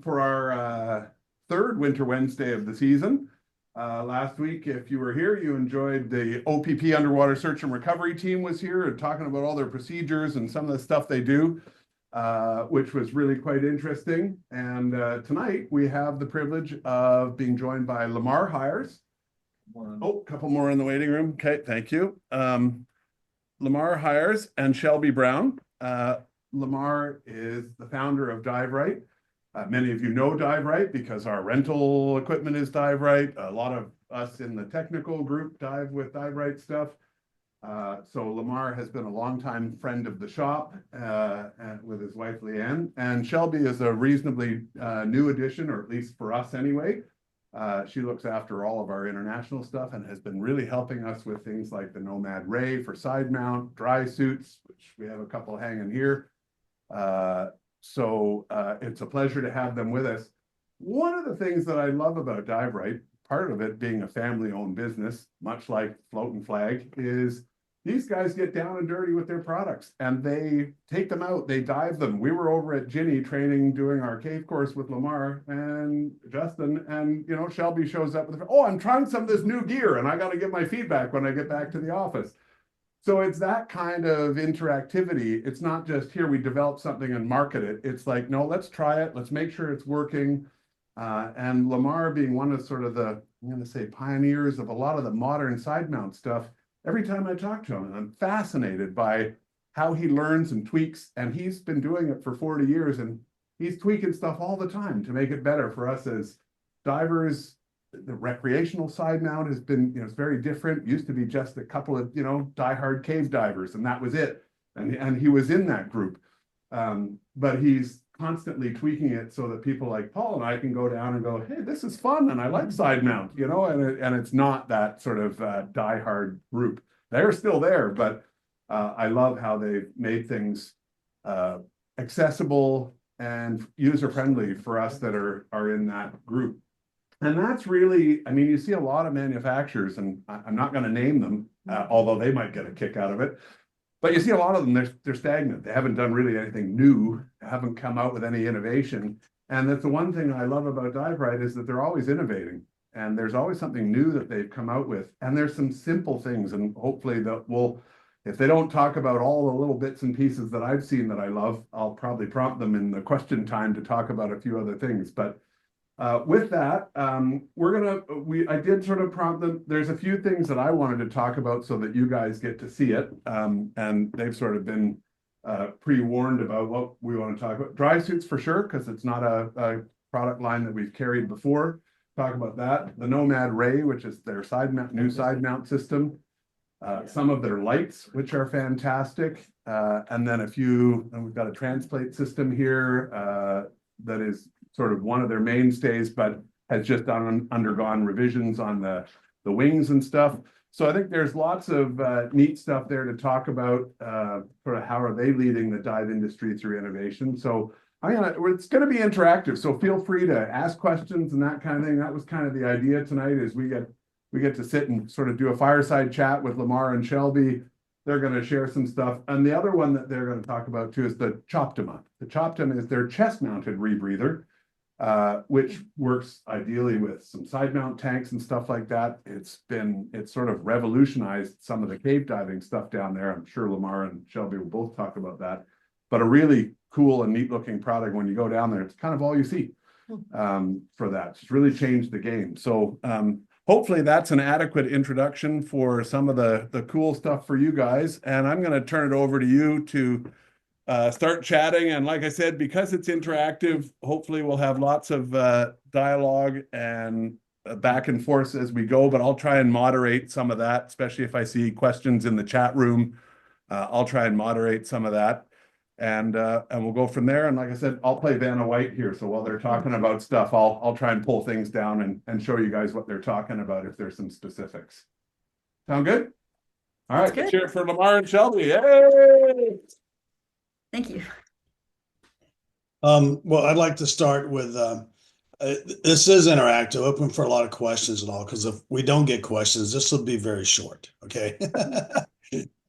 for our third Winter Wednesday of the season. Last week, if you were here, you enjoyed the OPP Underwater Search and Recovery team was here and talking about all their procedures and some of the stuff they do, which was really quite interesting. And tonight we have the privilege of being joined by Lamar Hires. Oh, a couple more in the waiting room. Okay, thank you. Lamar Hires and Shelby Brown. Lamar is the founder of DiveRite. Many of you know DiveRite because our rental equipment is DiveRite. A lot of us in the technical group dive with DiveRite stuff. So Lamar has been a longtime friend of the shop with his wife Leanne. And Shelby is a reasonably new addition, or at least for us anyway. She looks after all of our international stuff and has been really helping us with things like the Nomad Ray for Sidemount, Drysuits, which we have a couple hanging here. So it's a pleasure to have them with us. One of the things that I love about DiveRite, part of it being a family-owned business, much like Float and Flag, is these guys get down and dirty with their products and they take them out, they dive them. We were over at Ginny training, doing our cave course with Lamar and Justin, and you know, Shelby shows up with, oh, I'm trying some of this new gear and I got to give my feedback when I get back to the office. So it's that kind of interactivity. It's not just here, we develop something and market it. It's like, no, let's try it. Let's make sure it's working. And Lamar being one of sort of the, I'm going to say, pioneers of a lot of the modern side mount stuff. Every time I talk to him, I'm fascinated by how he learns and tweaks. And he's been doing it for 40 years and he's tweaking stuff all the time to make it better for us as divers. The recreational side mount has been, you know, it's very different. It used to be just a couple of, you know, diehard cave divers, and that was it. And he was in that group. But he's constantly tweaking it so that people like Paul and I can go down and go, hey, this is fun, and I like side mount, you know, and it's not that sort of diehard group. They're still there, but I love how they've made things accessible and user-friendly for us that are in that group. And that's really, I mean, you see a lot of manufacturers, and I'm not going to name them, although they might get a kick out of it. But you see a lot of them, they're stagnant. They haven't done really anything new, haven't come out with any innovation. And that's the one thing I love about DiveRite is that they're always innovating. And there's always something new that they've come out with. And there's some simple things, and hopefully that will, if they don't talk about all the little bits and pieces that I've seen that I love, I'll probably prompt them in the question time to talk about a few other things. But with that, I did sort of prompt them. There's a few things that I wanted to talk about so that you guys get to see it. And they've sort of been pre-warned about what we want to talk about. Drysuits for sure, because it's not a product line that we've carried before. Talk about that. The Nomad Ray, which is their new side mount system. Some of their lights, which are fantastic. And then and we've got a transplate system here that is sort of one of their mainstays, but has just undergone revisions on the wings and stuff. So I think there's lots of neat stuff there to talk about, sort of how are they leading the dive industry through innovation. So it's gonna be interactive, so feel free to ask questions and that kind of thing. That was kind of the idea tonight, is we get to sit and sort of do a fireside chat with Lamar and Shelby. They're going to share some stuff. And the other one that they're going to talk about too is the Choptima. The Choptima is their chest mounted rebreather, which works ideally with some side mount tanks and stuff like that. It's sort of revolutionized some of the cave diving stuff down there. I'm sure Lamar and Shelby will both talk about that, but a really cool and neat looking product. When you go down there, it's kind of all you see for that. It's really changed the game. So hopefully that's an adequate introduction for some of the cool stuff for you guys. And I'm going to turn it over to you to start chatting. And like I said, because it's interactive, hopefully we'll have lots of dialogue and back and forth as we go, but I'll try and moderate some of that, especially if I see questions in the chat room. I'll try and moderate some of that. And we'll go from there. And like I said, I'll play Vanna White here. So while they're talking about stuff, I'll try and pull things down and show you guys what they're talking about if there's some specifics. Sound good? All right, let's hear it for Lamar and Shelby. Yay! Thank you. Well, I'd like to start with, this is interactive, open for a lot of questions and all, because if we don't get questions, this will be very short, okay?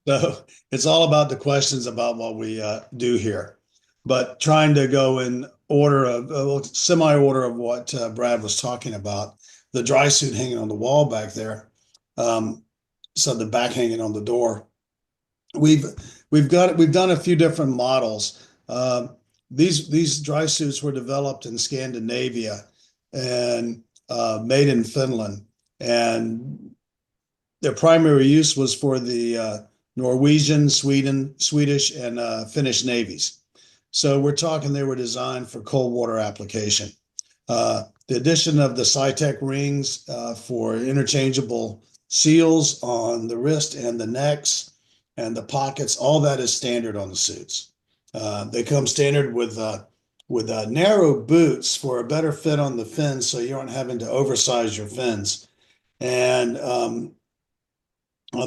So it's all about the questions about what we do here, but trying to go in order of semi-order of what Brad was talking about. The dry suit hanging on the wall back there. So the back hanging on the door. We've done a few different models. These dry suits were developed in Scandinavia and made in Finland, and their primary use was for the Norwegian, Swedish, and Finnish navies. So we're talking they were designed for cold water application. The addition of the Cytec rings for interchangeable seals on the wrist and the necks and the pockets, all that is standard on the suits. They come standard with narrow boots for a better fit on the fins, so you aren't having to oversize your fins. And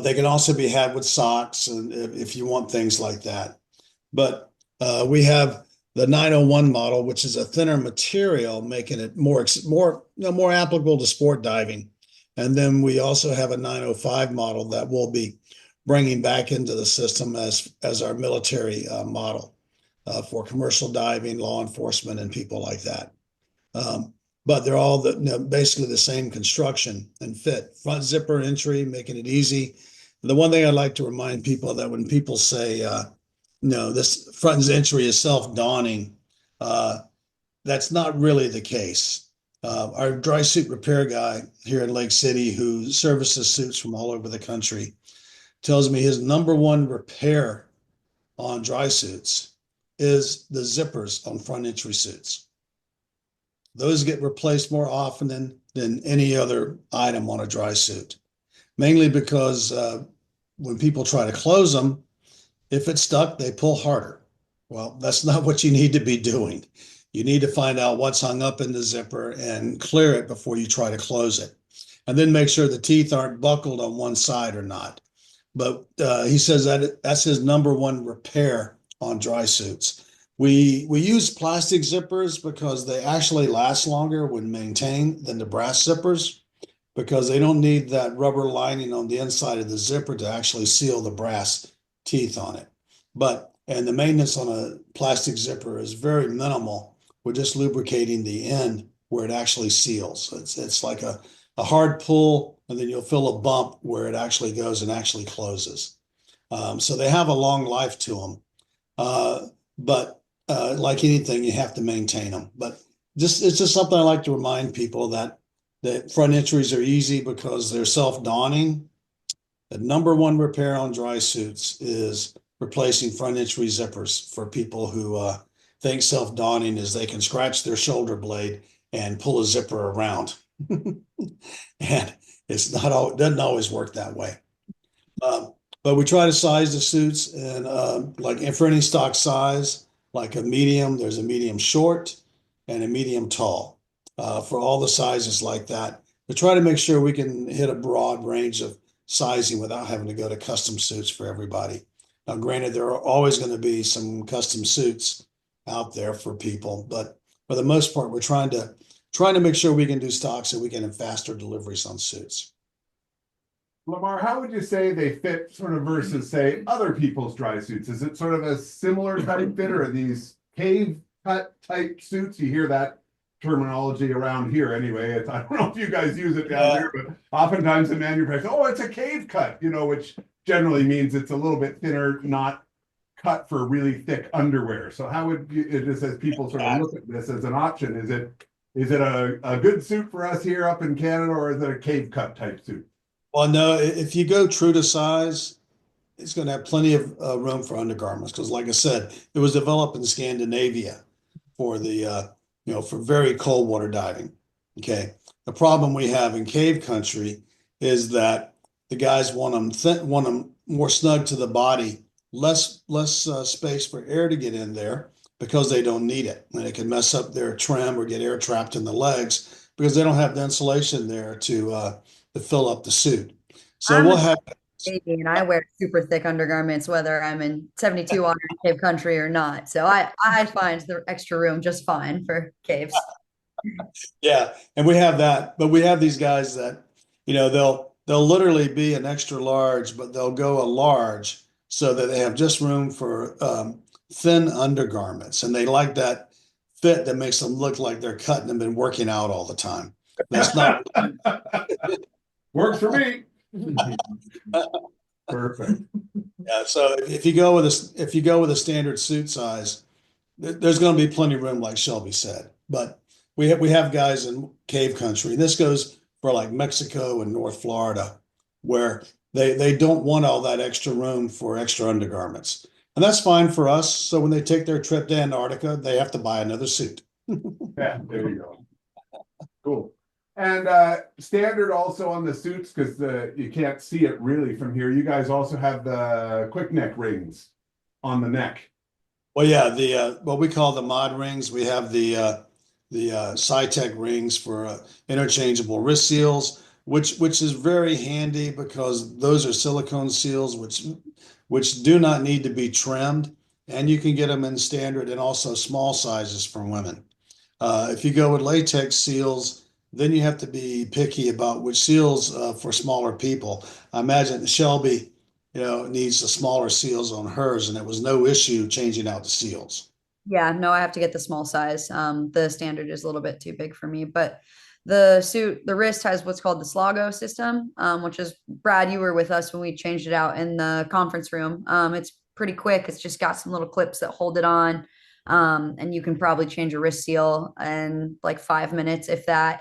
they can also be had with socks, and if you want things like that. But we have the 901 model, which is a thinner material, making it more applicable to sport diving. And then we also have a 905 model that we'll be bringing back into the system as our military model for commercial diving, law enforcement, and people like that. But they're all basically the same construction and fit. Front zipper entry, making it easy. The one thing I'd like to remind people that when people say, no, this front entry is self-donning, that's not really the case. Our dry suit repair guy here in Lake City, who services suits from all over the country, tells me his number one repair on dry suits is the zippers on front entry suits. Those get replaced more often than any other item on a dry suit, mainly because when people try to close them, if it's stuck, they pull harder. Well, that's not what you need to be doing. You need to find out what's hung up in the zipper and clear it before you try to close it. And then make sure the teeth aren't buckled on one side or not. But he says that's his number one repair on dry suits. We use plastic zippers because they actually last longer when maintained than the brass zippers, because they don't need that rubber lining on the inside of the zipper to actually seal the brass teeth on it. And the maintenance on a plastic zipper is very minimal. We're just lubricating the end where it actually seals. It's like a hard pull, and then you'll feel a bump where it actually goes and actually closes. So they have a long life to them. But like anything, you have to maintain them. But it's just something I like to remind people that front entries are easy because they're self-donning. The number one repair on dry suits is replacing front entry zippers for people who think self-donning is they can scratch their shoulder blade and pull a zipper around. And doesn't always work that way. But we try to size the suits and like for any stock size, like a medium, there's a medium short and a medium tall. For all the sizes like that, we try to make sure we can hit a broad range of sizing without having to go to custom suits for everybody. Now, granted, there are always going to be some custom suits out there for people, but for the most part, we're trying to make sure we can do stock so we can have faster deliveries on suits. Lamar, how would you say they fit sort of versus, say, other people's dry suits? Is it sort of a similar type fit, or are these cave cut type suits? You hear that terminology around here anyway. I don't know if you guys use it down there, but oftentimes in manufacturing, it's a cave cut, which generally means it's a little bit thinner, not cut for really thick underwear. So how would you, just as people sort of look at this as an option, is it a good suit for us here up in Canada, or is it a cave cut type suit? Well, no, if you go true to size, it's going to have plenty of room for undergarments because, like I said, it was developed in Scandinavia for for very cold water diving. Okay, the problem we have in cave country is that the guys want them more snug to the body, less space for air to get in there because they don't need it, and it can mess up their trim or get air trapped in the legs because they don't have the insulation there to fill up the suit. So we'll have baby, and I wear super thick undergarments, whether I'm in 72 water in cave country or not. So I find the extra room just fine for caves. Yeah, and we have that, but we have these guys that, they'll literally be an extra large, but they'll go a large so that they have just room for thin undergarments, and they like that fit that makes them look like they're cutting and been working out all the time. That's not. Works for me. Perfect. Yeah, so if you go with a standard suit size, there's going to be plenty of room, like Shelby said. But we have guys in cave country. This goes for like Mexico and North Florida, where they don't want all that extra room for extra undergarments. And that's fine for us. So when they take their trip to Antarctica, they have to buy another suit. Yeah, there you go. Cool. And standard also on the suits, because you can't see it really from here. You guys also have the quick neck rings on the neck. Well, yeah, the what we call the mod rings. We have the SciTech rings for interchangeable wrist seals, which is very handy because those are silicone seals which do not need to be trimmed, and you can get them in standard and also small sizes for women. If you go with latex seals, then you have to be picky about which seals for smaller people. I imagine Shelby, needs the smaller seals on hers, and it was no issue changing out the seals. Yeah, no, I have to get the small size. The standard is a little bit too big for me, but the wrist has what's called the Slago system, which is Brad, you were with us when we changed it out in the conference room. It's pretty quick. It's just got some little clips that hold it on. And you can probably change a wrist seal in like 5 minutes, if that.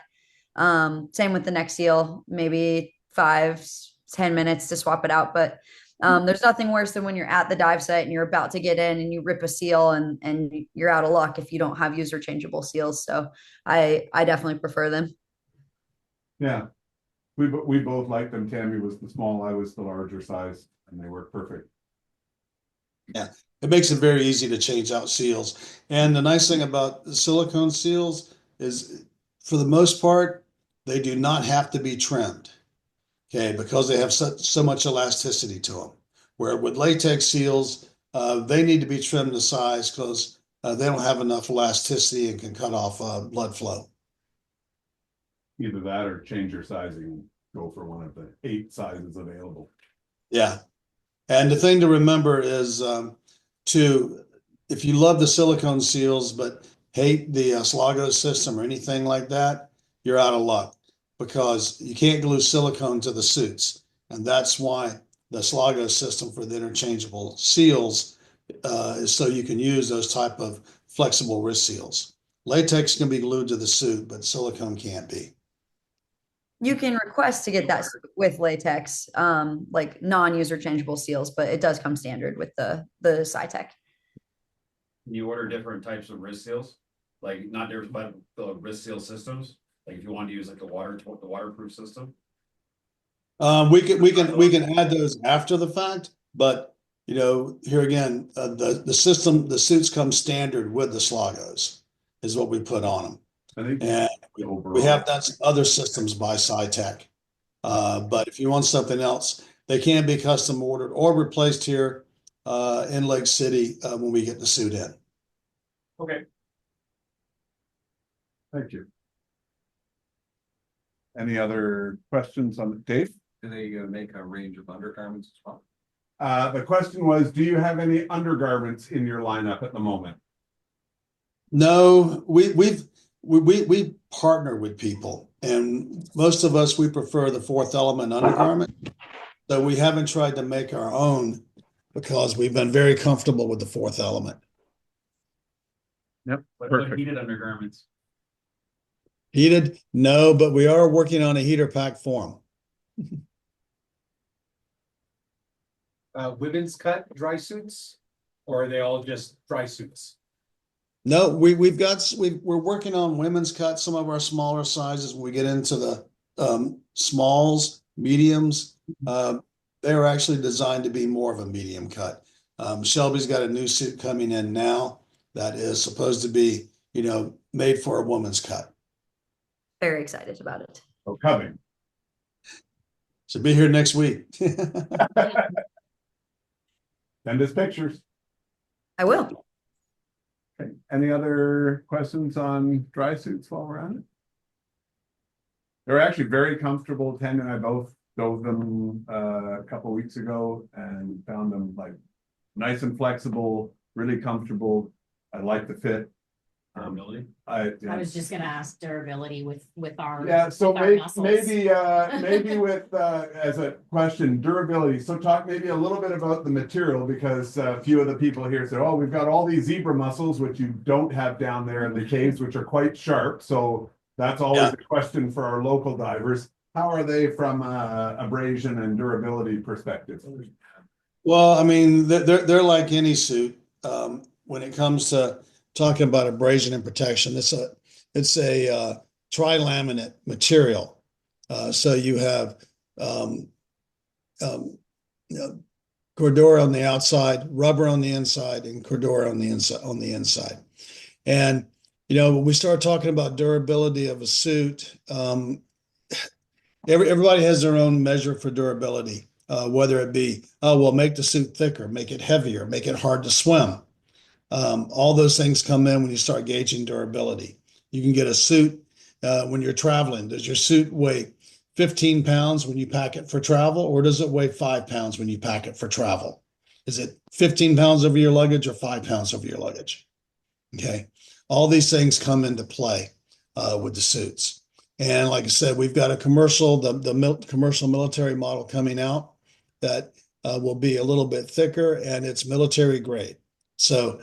Same with the neck seal, maybe 5-10 minutes to swap it out. But there's nothing worse than when you're at the dive site and you're about to get in and you rip a seal and you're out of luck if you don't have user changeable seals. So I definitely prefer them. Yeah. We both like them. Tammy was the small, I was the larger size, and they work perfect. Yeah, it makes it very easy to change out seals. And the nice thing about the silicone seals is, for the most part, they do not have to be trimmed. Okay, because they have so much elasticity to them. Where with latex seals, they need to be trimmed to size because they don't have enough elasticity and can cut off blood flow. Either that or change your sizing, go for one of the 8 sizes available. Yeah, and the thing to remember is if you love the silicone seals but hate the Slago system or anything like that, you're out of luck, because you can't glue silicone to the suits. And that's why the Slago system for the interchangeable seals is so you can use those type of flexible wrist seals. Latex can be glued to the suit, but silicone can't be. You can request to get that with latex, like non-user changeable seals, but it does come standard with the SciTech. You order different types of wrist seals, like not different, but the wrist seal systems. Like if you want to use like the waterproof system. We can add those after the fact, but here again, the suits come standard with the Slagos, is what we put on them. I think And we have done some other systems by SciTech. But if you want something else, they can be custom ordered or replaced here in Lake City when we get the suit in. Okay. Thank you. Any other questions on Dave? Do they make a range of undergarments as well? The question was, do you have any undergarments in your lineup at the moment? No, we partner with people, and most of us, we prefer the Fourth Element undergarment. So we haven't tried to make our own because we've been very comfortable with the Fourth Element. Yep. What Perfect. heated undergarments? Heated? No, but we are working on a heater pack for them. Women's cut dry suits, or are they all just dry suits? No, we're working on women's cut, some of our smaller sizes. When we get into the smalls, mediums, they're actually designed to be more of a medium cut. Shelby's got a new suit coming in now that is supposed to be, made for a woman's cut. Very excited about it. Oh, coming. Should be here next week. Send us pictures. I will. Okay. Any other questions on dry suits while we're on it? They're actually very comfortable. Tan and I both dove them a couple weeks ago and found them like nice and flexible, really comfortable. I like the fit. Durability. I was just gonna ask durability with our. So with our muscles. maybe with, as a question, durability. So talk maybe a little bit about the material, because a few of the people here said, oh, we've got all these zebra mussels, which you don't have down there in the caves, which are quite sharp. So that's always Yeah. a question for our local divers. How are they from abrasion and durability perspective? Well, I mean, they're like any suit. When it comes to talking about abrasion and protection, it's a tri-laminate material. So you have you know, Cordura on the outside, rubber on the inside, and Cordura on the inside. And when we start talking about durability of a suit, everybody has their own measure for durability. Whether it be, make the suit thicker, make it heavier, make it hard to swim. All those things come in when you start gauging durability. You can get a suit when you're traveling. Does your suit weigh 15 pounds when you pack it for travel, or does it weigh 5 pounds when you pack it for travel? Is it 15 pounds over your luggage or 5 pounds over your luggage? Okay. All these things come into play with the suits. And like I said, we've got a commercial, the commercial military model coming out that will be a little bit thicker, and it's military grade. So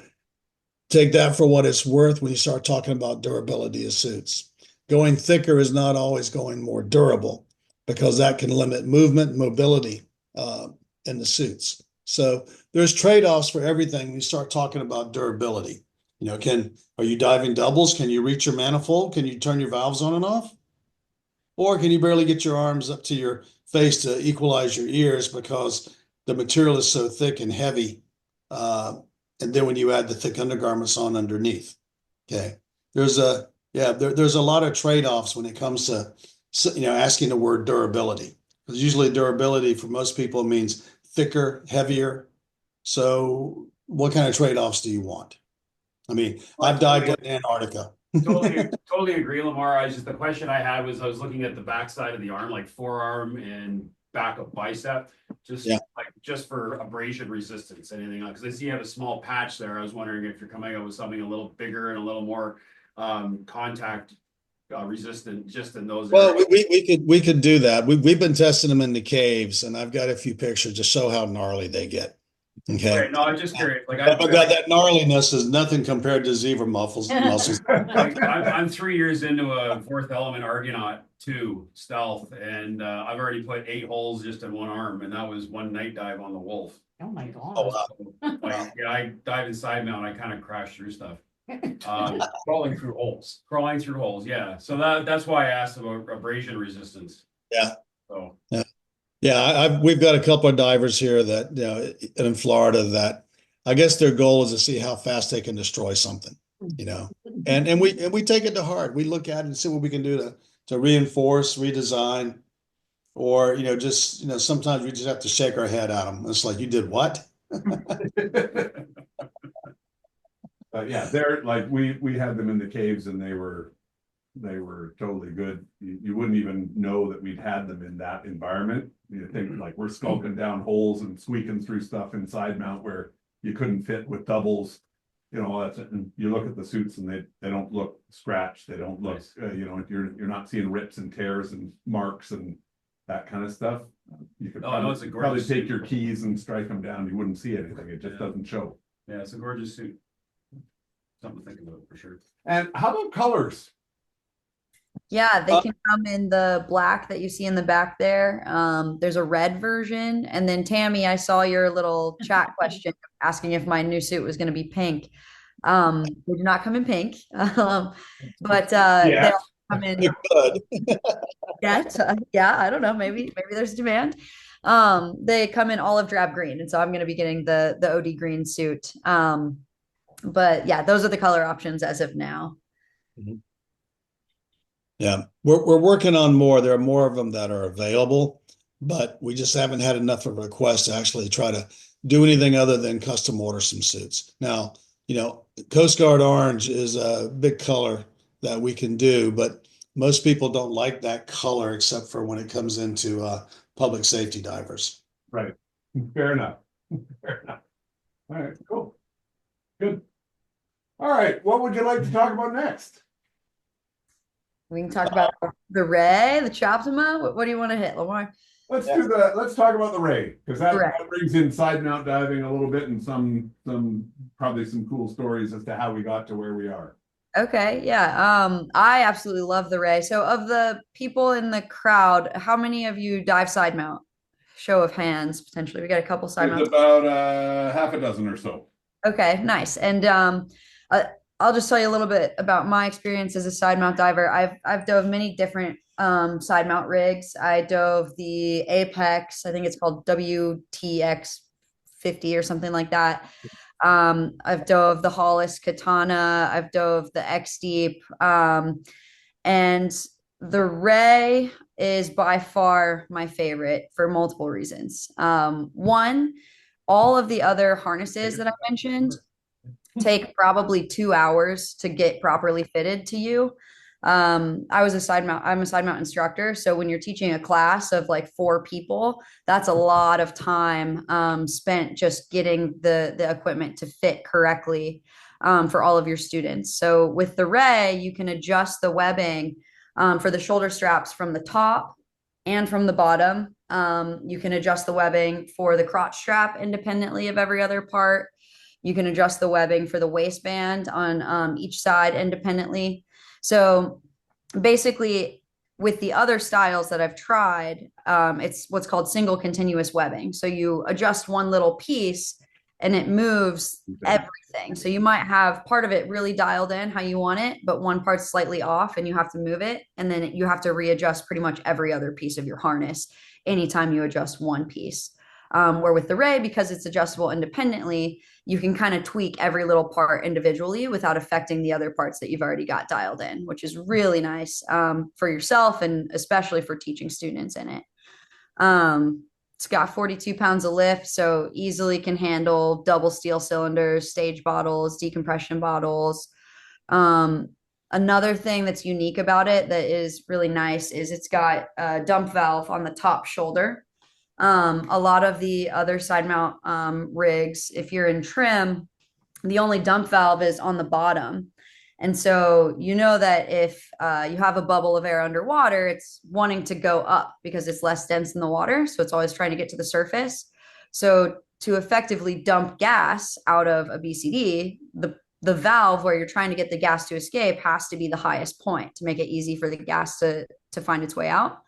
take that for what it's worth when you start talking about durability of suits. Going thicker is not always going more durable, because that can limit movement and mobility in the suits. So there's trade-offs for everything when you start talking about durability. Are you diving doubles? Can you reach your manifold? Can you turn your valves on and off? Or can you barely get your arms up to your face to equalize your ears because the material is so thick and heavy? And then when you add the thick undergarments on underneath, okay, there's a lot of trade-offs when it comes to asking the word durability, because usually durability for most people means thicker, heavier. So what kind of trade-offs do you want? I mean, I've dived in Antarctica. Totally agree, Lamar. The question I had was, I was looking at the backside of the arm, like forearm and back of bicep, just for abrasion resistance, anything else. Because I see you have a small patch there. I was wondering if you're coming up with something a little bigger and a little more contact resistant, just in those areas. Well, we could do that. We've been testing them in the caves, and I've got a few pictures to show how gnarly they get. Okay. Right, no, I'm just curious. Like, But that gnarliness is nothing compared to zebra muscles. I'm 3 years into a Fourth Element Argonaut 2 stealth, and I've already put 8 holes just in one arm, and that was one night dive on the Wolf. Oh my God. Oh, wow. I dive in Sidemount. I kind of crash through stuff. Crawling through holes. Yeah. So that's why I asked about abrasion resistance. Yeah. So. Yeah, we've got a couple of divers here that in Florida that I guess their goal is to see how fast they can destroy something, and we take it to heart. We look at it and see what we can do to reinforce, redesign, or sometimes we just have to shake our head at them. It's like, you did what? But yeah, they're like, we had them in the caves, and they were totally good. You wouldn't even know that we'd had them in that environment. You think like we're skulking down holes and squeaking through stuff in Sidemount where you couldn't fit with doubles. And you look at the suits, and they don't look scratched. They don't look, you're not seeing rips and tears and marks and that kind of stuff. You could probably take your keys and strike them down. You wouldn't see anything. It just doesn't show. Yeah, it's a gorgeous suit. Something to think about for sure. And how about colors? Yeah, they can come in the black that you see in the back there. There's a red version. And then Tammy, I saw your little chat question asking if my new suit was going to be pink. They do not come in pink. But they all come in yet. Yeah, I don't know. Maybe there's demand. They come in olive drab green. And so I'm going to be getting the OD green suit. But yeah, those are the color options as of now. Mm-hmm. Yeah, we're working on more. There are more of them that are available, but we just haven't had enough of a request to actually try to do anything other than custom order some suits. Now, Coast Guard orange is a big color that we can do, but most people don't like that color except for when it comes into public safety divers. Right. Fair enough. Fair enough. All right, cool. Good. All right, what would you like to talk about next? We can talk about the Ray, the Choptima. What do you want to hit, Lamar? Let's talk about the Ray, because that, Right. that brings in side mount diving a little bit and probably some cool stories as to how we got to where we are. Okay, yeah. I absolutely love the Ray. So of the people in the crowd, how many of you dive side mount? Show of hands, potentially. We got a couple side There's mounts. about half a dozen or so. Okay, nice. And uh, I'll just tell you a little bit about my experience as a side mount diver. I've dove many different side mount rigs. I dove the Apex, I think it's called WTX 50 or something like that. I've dove the Hollis Katana, I've dove the X Deep, and the Ray is by far my favorite for multiple reasons. One, all of the other harnesses that I mentioned take probably 2 hours to get properly fitted to you. I'm a side mount instructor. So when you're teaching a class of like 4 people, that's a lot of time spent just getting the equipment to fit correctly for all of your students. So with the Ray, you can adjust the webbing for the shoulder straps from the top and from the bottom. You can adjust the webbing for the crotch strap independently of every other part. You can adjust the webbing for the waistband on each side independently. So basically, with the other styles that I've tried, it's what's called single continuous webbing. So you adjust one little piece and it moves everything. So you might have part of it really dialed in how you want it, but one part's slightly off and you have to move it. And then you have to readjust pretty much every other piece of your harness anytime you adjust one piece. Where with the Ray, because it's adjustable independently, you can kind of tweak every little part individually without affecting the other parts that you've already got dialed in, which is really nice for yourself and especially for teaching students in it. It's got 42 pounds of lift, so easily can handle double steel cylinders, stage bottles, decompression bottles. Another thing that's unique about it that is really nice is it's got a dump valve on the top shoulder. A lot of the other side mount rigs, if you're in trim, the only dump valve is on the bottom. And so you know that if you have a bubble of air underwater, it's wanting to go up because it's less dense in the water. So it's always trying to get to the surface. So to effectively dump gas out of a BCD, the valve where you're trying to get the gas to escape has to be the highest point to make it easy for the gas to find its way out.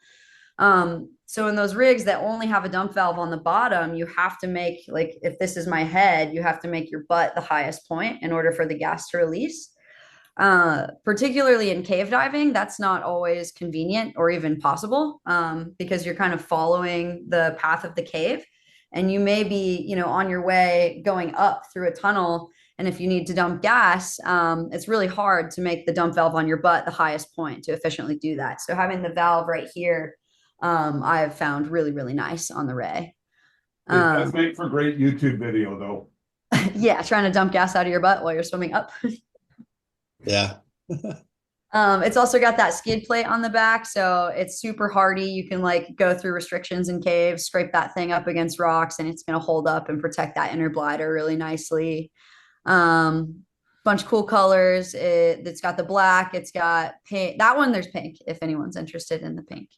So in those rigs that only have a dump valve on the bottom, you have to make, like, if this is my head, you have to make your butt the highest point in order for the gas to release. Particularly in cave diving, that's not always convenient or even possible, because you're kind of following the path of the cave and you may be, on your way going up through a tunnel. And if you need to dump gas, it's really hard to make the dump valve on your butt the highest point to efficiently do that. So having the valve right here, I have found really, really nice on the Ray. It does make for great YouTube video though. Yeah, trying to dump gas out of your butt while you're swimming up. Yeah. It's also got that skid plate on the back, so it's super hardy. You can like go through restrictions in caves, scrape that thing up against rocks, and it's going to hold up and protect that inner bladder really nicely. Bunch of cool colors. It's got the black, it's got pink. That one, there's pink if anyone's interested in the pink.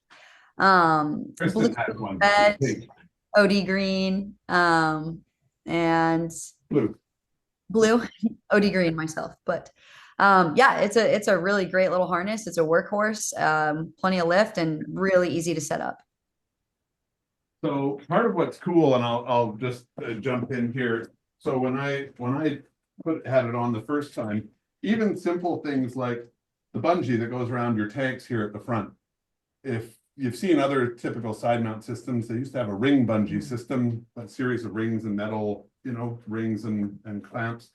Blue, red, OD green, and blue, OD green myself, but yeah, it's a really great little harness. It's a workhorse, plenty of lift and really easy to set up. So part of what's cool, and I'll just jump in here. So when I had it on the first time, even simple things like the bungee that goes around your tanks here at the front. If you've seen other typical side mount systems, they used to have a ring bungee system, a series of rings and metal, rings and clamps.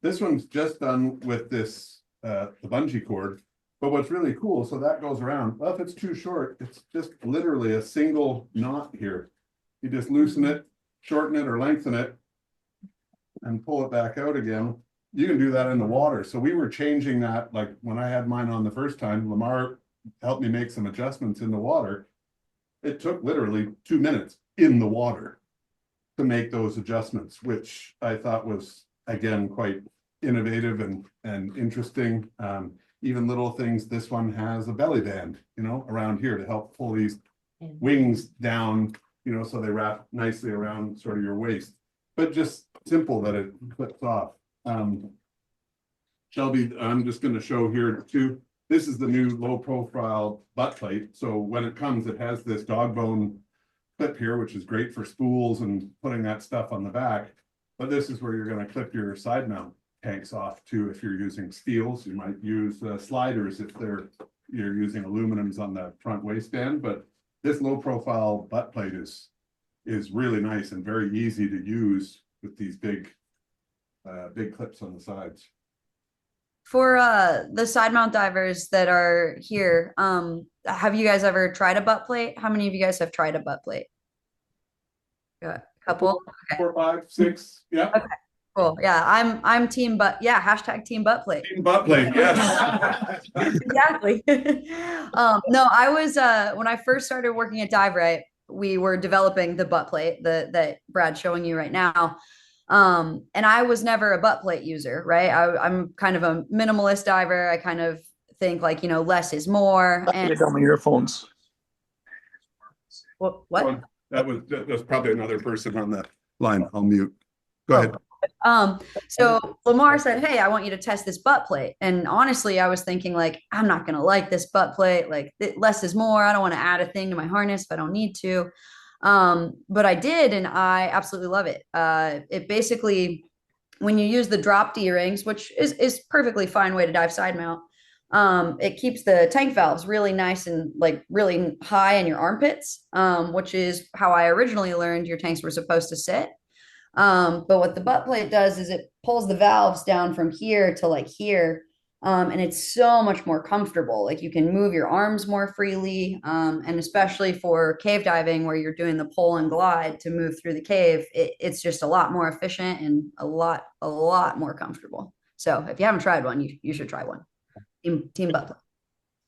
This one's just done with this, the bungee cord. But what's really cool, so that goes around. Well, if it's too short, it's just literally a single knot here. You just loosen it, shorten it or lengthen it, and pull it back out again. You can do that in the water. So we were changing that, like when I had mine on the first time, Lamar helped me make some adjustments in the water. It took literally 2 minutes in the water to make those adjustments, which I thought was, again, quite innovative and interesting. Even little things, this one has a belly band, around here to help pull these wings down, so they wrap nicely around sort of your waist, but just simple that it clips off. Shelby, I'm just going to show here too. This is the new low profile butt plate. So when it comes, it has this dog bone clip here, which is great for spools and putting that stuff on the back. But this is where you're going to clip your side mount tanks off too. If you're using steels, you might use sliders if you're using aluminums on the front waistband. But this low profile butt plate is really nice and very easy to use with these big clips on the sides. For the side mount divers that are here, have you guys ever tried a butt plate? How many of you guys have tried a butt plate? Got a couple. Okay. 4, 5, 6. Yeah. Okay. Cool. Yeah, I'm team butt. Yeah, hashtag team butt plate. Team butt plate. Yes. Exactly. No, I was when I first started working at DiveRite, we were developing the butt plate that Brad's showing you right now. And I was never a butt plate user, right? I'm kind of a minimalist diver. I kind of think like, less is more. And Get on my earphones. what? That's probably another person on the line. I'll mute. Go ahead. So Lamar said, "Hey, I want you to test this butt plate." And honestly, I was thinking like, I'm not going to like this butt plate. Like less is more. I don't want to add a thing to my harness if I don't need to. But I did, and I absolutely love it. It basically, when you use the drop D rings, which is perfectly fine way to dive side mount, it keeps the tank valves really nice and like really high in your armpits, which is how I originally learned your tanks were supposed to sit. But what the butt plate does is it pulls the valves down from here to like here. And it's so much more comfortable. Like you can move your arms more freely. And especially for cave diving where you're doing the pull and glide to move through the cave, it's just a lot more efficient and a lot more comfortable. So if you haven't tried one, you should try one. Team butt plate.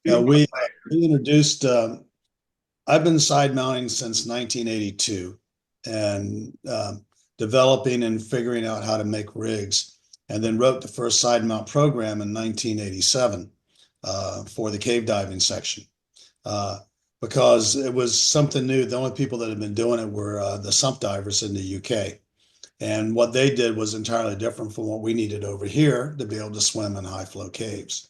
Yeah, we introduced, I've been side mounting since 1982 and developing and figuring out how to make rigs, and then wrote the first side mount program in 1987 for the cave diving section because it was something new. The only people that had been doing it were the sump divers in the UK. And what they did was entirely different from what we needed over here to be able to swim in high flow caves.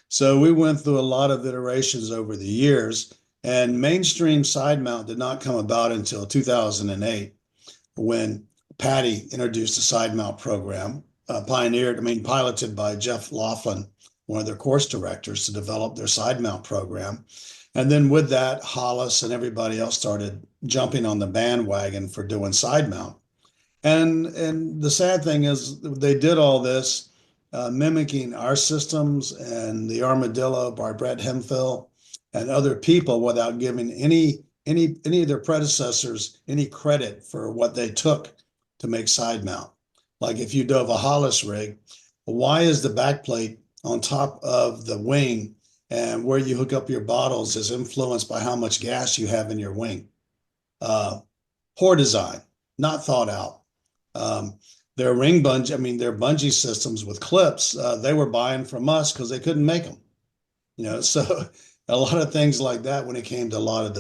So we went through a lot of iterations over the years, and mainstream side mount did not come about until 2008 when Patty introduced a side mount program, piloted by Jeff Laughlin, one of their course directors, to develop their side mount program. And then with that, Hollis and everybody else started jumping on the bandwagon for doing side mount. And the sad thing is they did all this mimicking our systems and the Armadillo by Brett Hemphill and other people without giving any of their predecessors any credit for what they took to make side mount. Like if you dove a Hollis rig, why is the back plate on top of the wing and where you hook up your bottles is influenced by how much gas you have in your wing? Poor design, not thought out. Their bungee systems with clips, they were buying from us because they couldn't make them. So a lot of things like that when it came to a lot of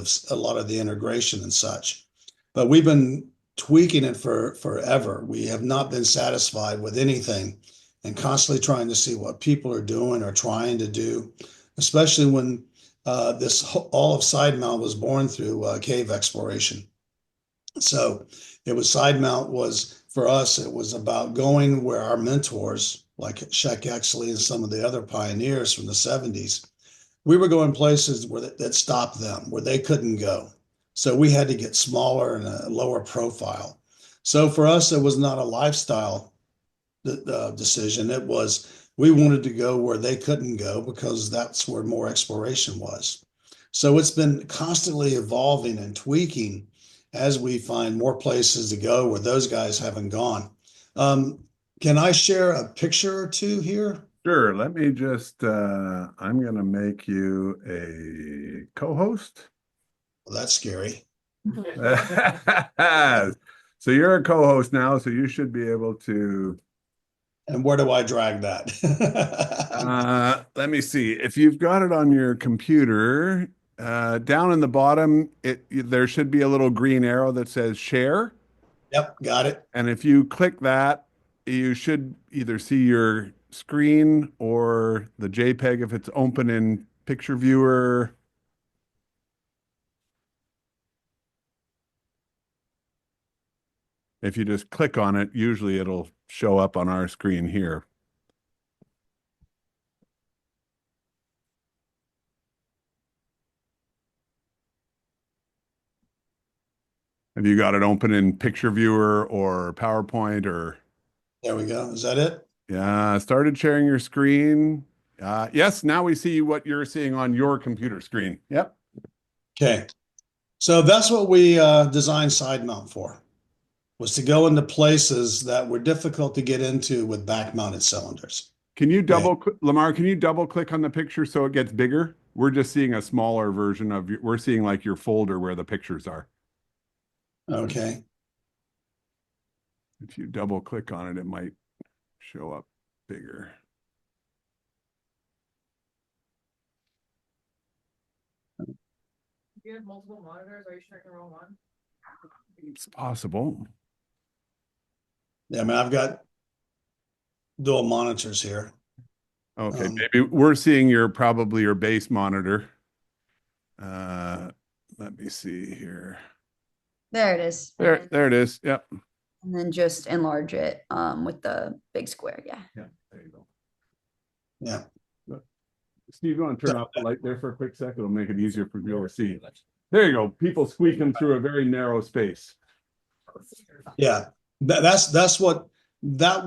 the integration and such. But we've been tweaking it for forever. We have not been satisfied with anything and constantly trying to see what people are doing or trying to do, especially when all of side mount was born through cave exploration. So side mount was, for us, it was about going where our mentors, like Sheck Exley and some of the other pioneers from the 70s, we were going places that stopped them, where they couldn't go. So we had to get smaller and a lower profile. So for us, it was not a lifestyle decision. It was, we wanted to go where they couldn't go because that's where more exploration was. So it's been constantly evolving and tweaking as we find more places to go where those guys haven't gone. Can I share a picture or two here? Sure. Let me just, I'm going to make you a co-host. Well, that's scary. So you're a co-host now, so you should be able to And where do I drag that? Let me see. If you've got it on your computer, down in the bottom, there should be a little green arrow that says share. Yep, got it. And if you click that, you should either see your screen or the JPEG if it's open in picture viewer. If you just click on it, usually it'll show up on our screen here. Have you got it open in picture viewer or PowerPoint or? There we go. Is that it? Yeah, started sharing your screen. Yes, now we see what you're seeing on your computer screen. Yep. Okay. So that's what we designed Sidemount for, was to go into places that were difficult to get into with back-mounted cylinders. Can you Lamar, can you double click on the picture so it gets bigger? We're just seeing a smaller version of we're seeing like your folder where the pictures are. Okay. If you double click on it, it might show up bigger. Do you have multiple monitors? Are you sharing the wrong one? It's possible. Yeah, I mean, I've got dual monitors here. Okay, maybe we're seeing probably your base monitor. Let me see here. There it is. There it is. Yep. And then just enlarge it with the big square. Yeah. Yeah, there you go. Yeah. Steve, you want to turn off the light there for a quick sec? It'll make it easier for you to see. There you go. People squeaking through a very narrow space. Yeah. That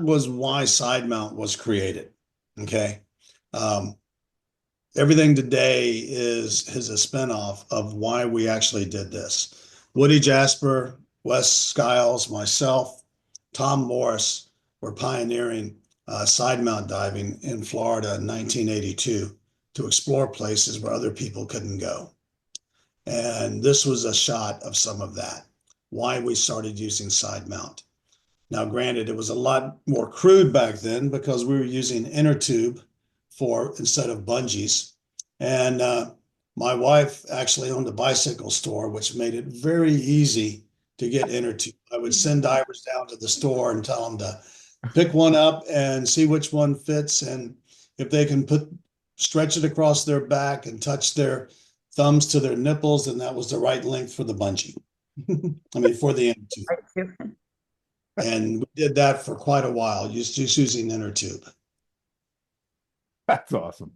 was why Sidemount was created. Okay. Everything today is a spinoff of why we actually did this. Woody Jasper, Wes Skiles, myself, Tom Morris were pioneering sidemount diving in Florida in 1982 to explore places where other people couldn't go. And this was a shot of some of that, why we started using Sidemount. Now, granted, it was a lot more crude back then because we were using inner tube instead of bungees. And my wife actually owned a bicycle store, which made it very easy to get inner tube. I would send divers down to the store and tell them to pick one up and see which one fits. And if they can stretch it across their back and touch their thumbs to their nipples, then that was the right length for the bungee. I mean, for the inner tube. And we did that for quite a while, just using inner tube. That's awesome.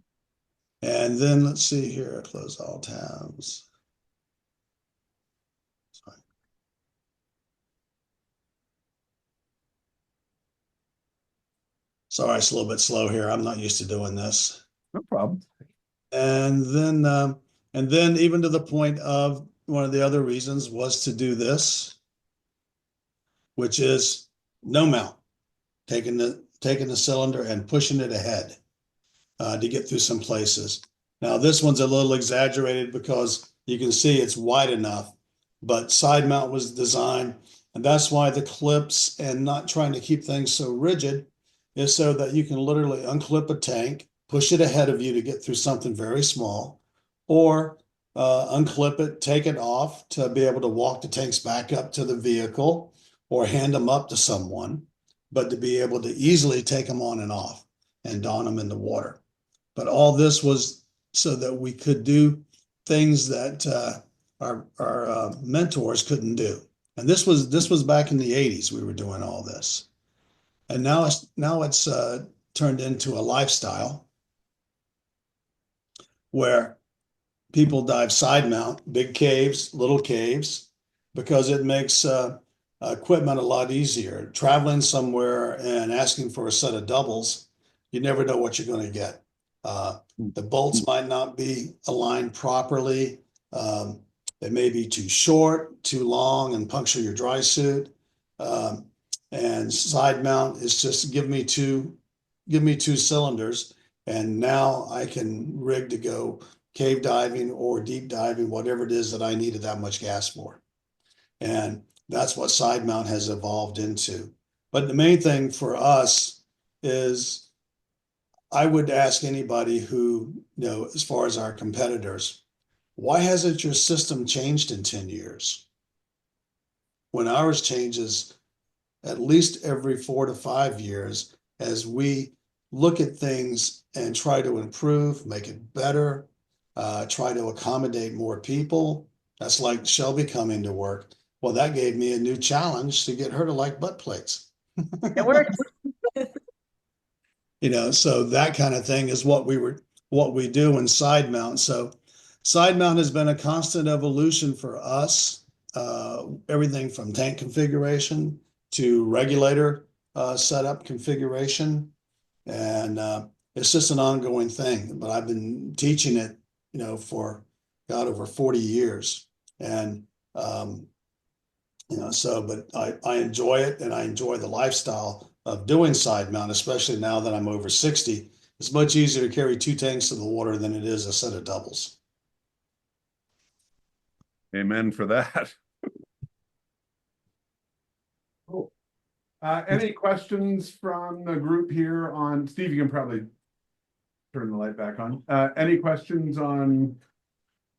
And then let's see here, close all tabs. Sorry, it's a little bit slow here. I'm not used to doing this. No problem. And then even to the point of one of the other reasons was to do this, which is no mount, taking the cylinder and pushing it ahead to get through some places. Now this one's a little exaggerated because you can see it's wide enough, but side mount was designed, and that's why the clips and not trying to keep things so rigid is so that you can literally unclip a tank, push it ahead of you to get through something very small, or unclip it, take it off to be able to walk the tanks back up to the vehicle or hand them up to someone, but to be able to easily take them on and off and don them in the water. But all this was so that we could do things that our mentors couldn't do. And this was back in the 80s we were doing all this. And now it's turned into a lifestyle where people dive side mount, big caves, little caves, because it makes equipment a lot easier. Traveling somewhere and asking for a set of doubles, you never know what you're going to get. The bolts might not be aligned properly. They may be too short, too long, and puncture your dry suit. And side mount is just give me two cylinders, and now I can rig to go cave diving or deep diving, whatever it is that I needed that much gas for. And that's what side mount has evolved into. But the main thing for us is I would ask anybody who, as far as our competitors, why hasn't your system changed in 10 years? When ours changes at least every 4 to 5 years as we look at things and try to improve, make it better, try to accommodate more people. That's like Shelby coming to work. Well, that gave me a new challenge to get her to like butt plates. It works. So that kind of thing is what we do in Sidemount. So Sidemount has been a constant evolution for us. Everything from tank configuration to regulator setup configuration. And it's just an ongoing thing, but I've been teaching it, for over 40 years. And, but I enjoy it, and I enjoy the lifestyle of doing Sidemount, especially now that I'm over 60. It's much easier to carry 2 tanks to the water than it is a set of doubles. Amen for that. Cool. Any questions from the group here on, Steve, you can probably turn the light back on. Any questions on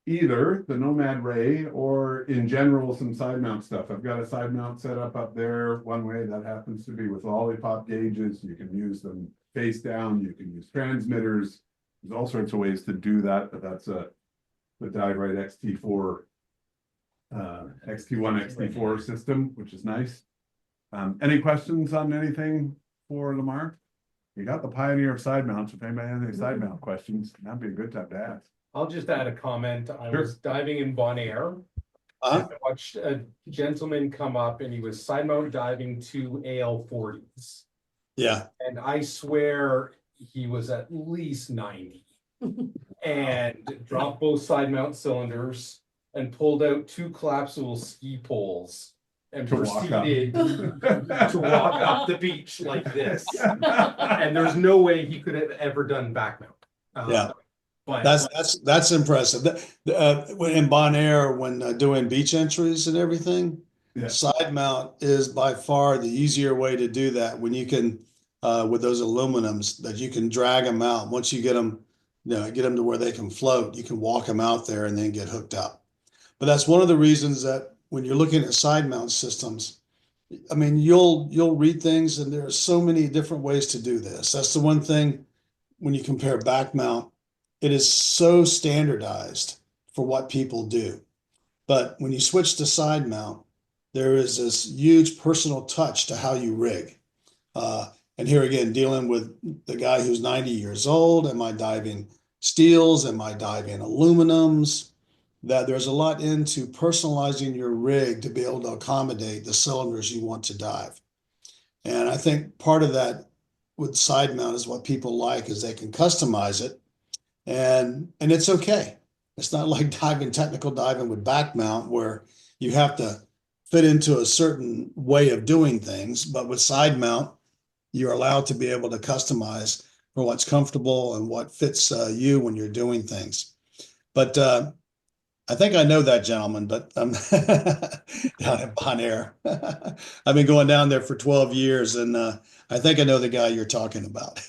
either the Nomad Ray or in general some side mount stuff? I've got a side mount set up there one way that happens to be with lollipop gauges. You can use them face down, you can use transmitters. There's all sorts of ways to do that, but that's the DiveRite XT4 XT1 XT4 system, which is nice. Any questions on anything for Lamar? You got the pioneer of side mounts. If anybody has any side mount questions, that'd be a good time to ask. I'll just add a comment. I Sure. was diving in Bon Air. I watched a gentleman come up and he was side mount diving 2 AL40s. Yeah. And I swear he was at least 90 and dropped both side mount cylinders and pulled out 2 collapsible ski poles and To walk up. proceeded to walk up the beach like this. And there's no way he could have ever done back mount. Yeah. But That's impressive. In Bon Air, when doing beach entries and everything, Yeah. side mount is by far the easier way to do that. When you can, with those aluminums, that you can drag them out. Once you get them to where they can float, you can walk them out there and then get hooked up. But that's one of the reasons that when you're looking at side mount systems, I mean, you'll read things and there are so many different ways to do this. That's the one thing when you compare back mount. It is so standardized for what people do. But when you switch to side mount, there is this huge personal touch to how you rig. And here again, dealing with the guy who's 90 years old, am I diving steels? Am I diving aluminums? That there's a lot into personalizing your rig to be able to accommodate the cylinders you want to dive. And I think part of that with side mount is what people like is they can customize it. And it's okay. It's not like technical diving with back mount where you have to fit into a certain way of doing things. But with side mount, you're allowed to be able to customize for what's comfortable and what fits you when you're doing things. But I think I know that gentleman, but I'm down in Bon Air. I've been going down there for 12 years, and I think I know the guy you're talking about.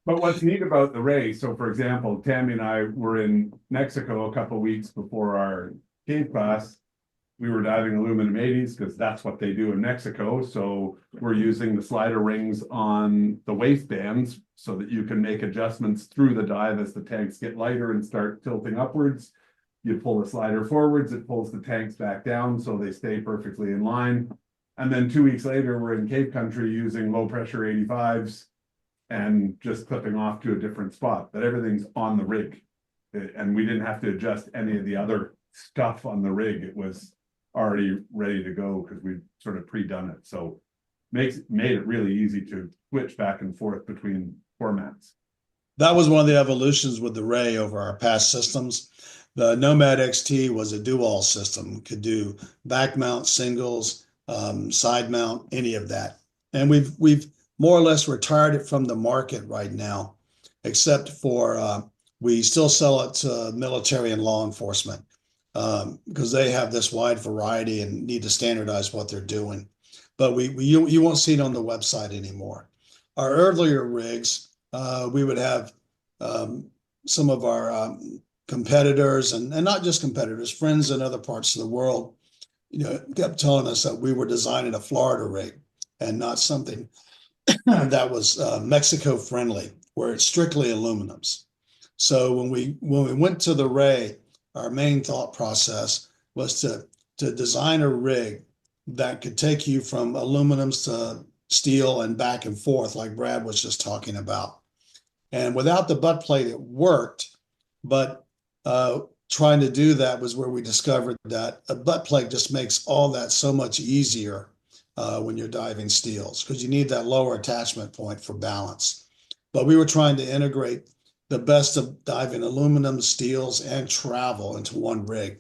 But what's neat about the Ray, so for example, Tammy and I were in Mexico a couple of weeks before our cave class. We were diving aluminum 80s because that's what they do in Mexico. So we're using the slider rings on the waistbands so that you can make adjustments through the dive as the tanks get lighter and start tilting upwards. You pull the slider forwards, it pulls the tanks back down so they stay perfectly in line. And then 2 weeks later, we're in cave country using low pressure 85s and just clipping off to a different spot, but everything's on the rig. And we didn't have to adjust any of the other stuff on the rig. It was already ready to go because we've sort of pre-done it. So made it really easy to switch back and forth between formats. That was one of the evolutions with the Ray over our past systems. The Nomad XT was a dual system, could do back mount, singles, side mount, any of that. And we've more or less retired it from the market right now, except for we still sell it to military and law enforcement because they have this wide variety and need to standardize what they're doing. But you won't see it on the website anymore. our earlier rigs, we would have some of our competitors and not just competitors, friends in other parts of the world, kept telling us that we were designing a Florida rig and not something that was Mexico friendly, where it's strictly aluminums. So when we went to the Ray, our main thought process was to design a rig that could take you from aluminums to steel and back and forth, like Brad was just talking about. And without the butt plate, it worked, but trying to do that was where we discovered that a butt plate just makes all that so much easier when you're diving steels, because you need that lower attachment point for balance. But we were trying to integrate the best of diving aluminum, steels, and travel into one rig.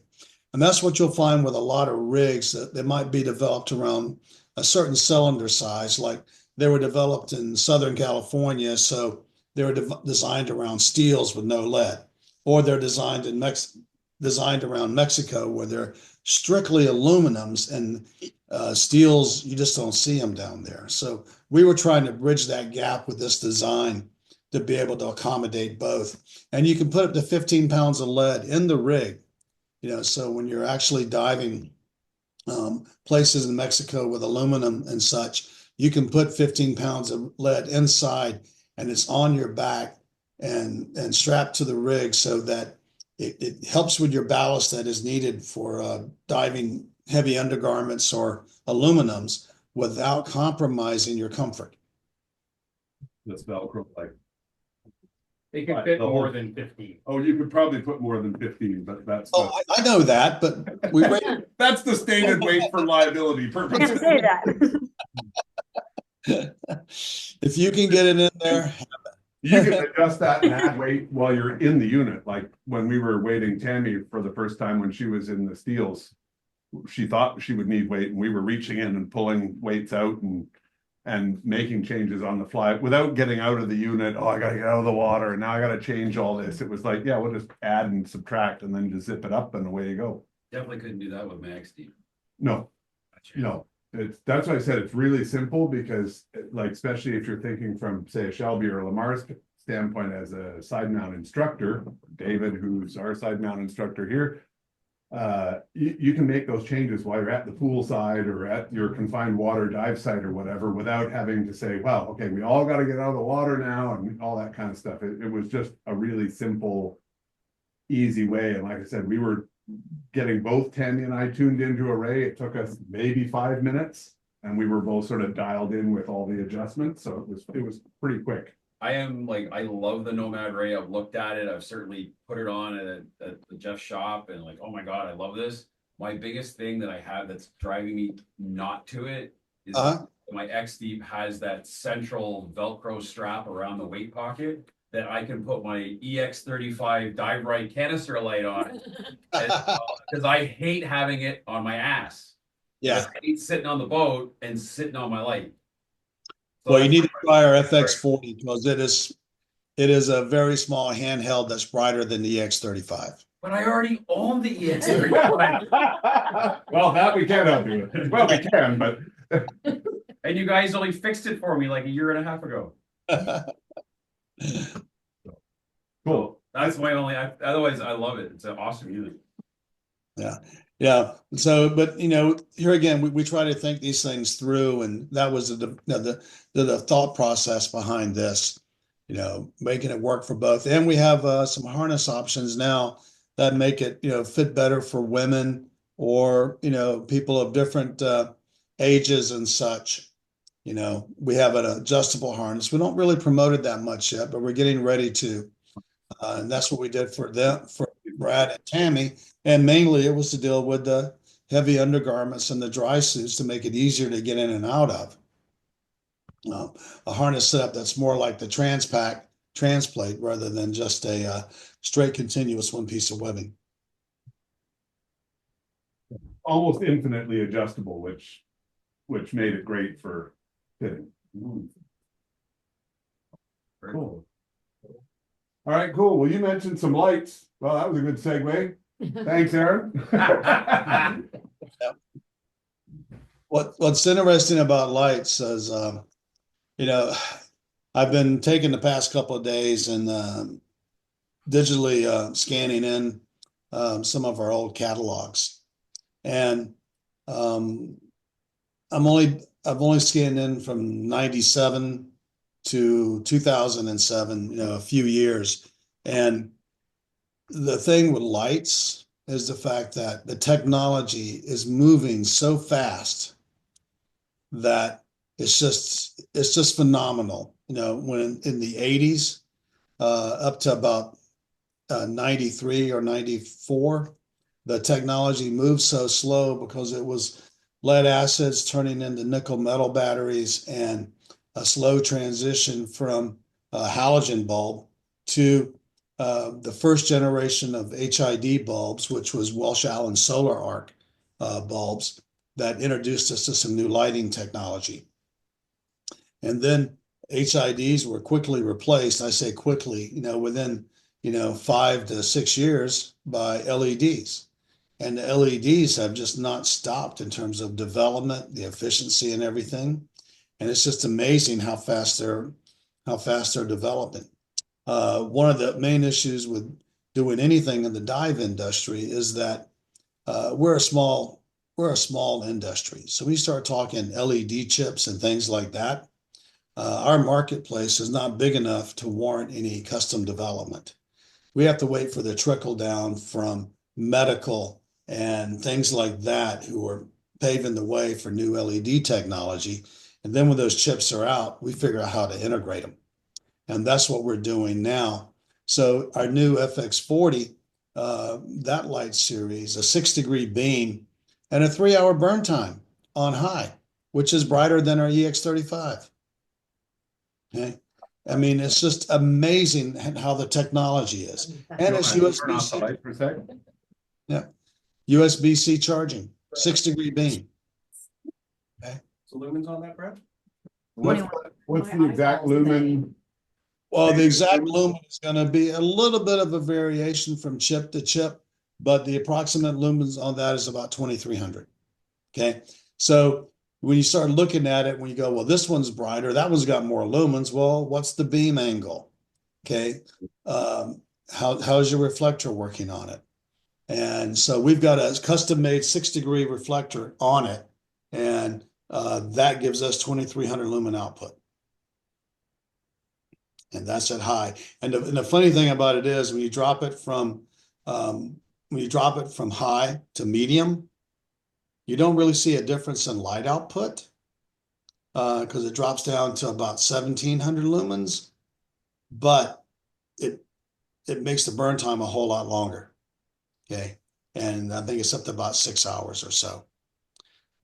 And that's what you'll find with a lot of rigs that might be developed around a certain cylinder size, like they were developed in Southern California, so they were designed around steels with no lead, or they're designed around Mexico, where they're strictly aluminums, and steels, you just don't see them down there. So we were trying to bridge that gap with this design to be able to accommodate both. And you can put up to 15 pounds of lead in the rig, so when you're actually diving places in Mexico with aluminum and such, you can put 15 pounds of lead inside, and it's on your back and strapped to the rig, so that it helps with your ballast that is needed for diving heavy undergarments or aluminums without compromising your comfort. This Velcro, like, They can fit more than 15. oh, you could probably put more than 15, but that's Oh, I know that, but we rated. that's the stated weight for liability purposes. say that. If you can get it in there. You can adjust that and add weight while you're in the unit. Like when we were weighting Tammy for the first time when she was in the steels, she thought she would need weight, and we were reaching in and pulling weights out and making changes on the fly without getting out of the unit. Oh, I gotta get out of the water, and now I gotta change all this. It was like, yeah, we'll just add and subtract and then just zip it up and away you go. Definitely couldn't do that with Max Deep. No, that's why I said it's really simple, because like, especially if you're thinking from, say, a Shelby or a Lamar's standpoint as a side mount instructor, David, who's our side mount instructor here, you can make those changes while you're at the pool side or at your confined water dive site or whatever, without having to say, well, okay, we all got to get out of the water now and all that kind of stuff. It was just a really simple, easy way. And like I said, we were getting both Tammy and I tuned into Array. It took us maybe 5 minutes, and we were both sort of dialed in with all the adjustments. So it was pretty quick. I love the Nomad Ray. I've looked at it. I've certainly put it on at Jeff's shop, and like, oh my God, I love this. My biggest thing that I have that's driving me not to it is my X Deep has that central Velcro strap around the weight pocket that I can put my EX35 DiveRite canister light on, because I hate having it on my ass. Yeah. I hate sitting on the boat and sitting on my light. So well, you need to try our FX40, because it is a very small handheld that's brighter than the EX35. But I already own the EX35. Well, that we can help you with. Well, we can, but. And you guys only fixed it for me like a year and a half ago. Cool. That's my only. Otherwise, I love it. It's an awesome unit. Yeah. So, but here again, we try to think these things through, and that was the thought process behind this. Making it work for both, and we have some harness options now that make it fit better for women or people of different ages and such. We have an adjustable harness. We don't really promote it that much yet, but we're getting ready to. And that's what we did for Brad and Tammy. And mainly it was to deal with the heavy undergarments and the dry suits to make it easier to get in and out of. A harness setup that's more like the transplate rather than just a straight continuous one piece of webbing. Almost infinitely adjustable, which made it great for fitting. Cool. All right, cool. Well, you mentioned some lights. Well, that was a good segue. Thanks, Aaron. What's interesting about lights is, I've been taking the past couple of days and digitally scanning in some of our old catalogs, and I've only scanned in from 97 to 2007, a few years. And the thing with lights is the fact that the technology is moving so fast that it's just phenomenal. When in the 80s, up to about 93 or 94, the technology moved so slow because it was lead acids turning into nickel metal batteries and a slow transition from a halogen bulb to the first generation of HID bulbs, which was Welsh Allen solar arc bulbs that introduced us to some new lighting technology. And then HIDs were quickly replaced. I say quickly, within 5 to 6 years by LEDs. And the LEDs have just not stopped in terms of development, the efficiency and everything. And it's just amazing how fast they're developing. One of the main issues with doing anything in the dive industry is that we're a small industry. So we start talking LED chips and things like that. Our marketplace is not big enough to warrant any custom development. We have to wait for the trickle down from medical and things like that who are paving the way for new LED technology. And then when those chips are out, we figure out how to integrate them. And that's what we're doing now. So our new FX40, that light series, a 6-degree beam and a 3-hour burn time on high, which is brighter than our EX35. Okay. I mean, it's just amazing how the technology is. And it's Turn off the USB-C. light for a second. Yeah. USB-C charging, 6-degree beam. So lumens on that, Brad? What's the exact lumen? Well, the exact lumen is going to be a little bit of a variation from chip to chip, but the approximate lumens on that is about 2,300. Okay. So when you start looking at it, when you go, well, this one's brighter, that one's got more lumens. Well, what's the beam angle? Okay. How's your reflector working on it? And so we've got a custom-made 6-degree reflector on it, and that gives us 2,300 lumen output. And that's at high. And the funny thing about it is when you drop it from high to medium, you don't really see a difference in light output because it drops down to about 1,700 lumens, but it makes the burn time a whole lot longer. Okay. And I think it's up to about 6 hours or so.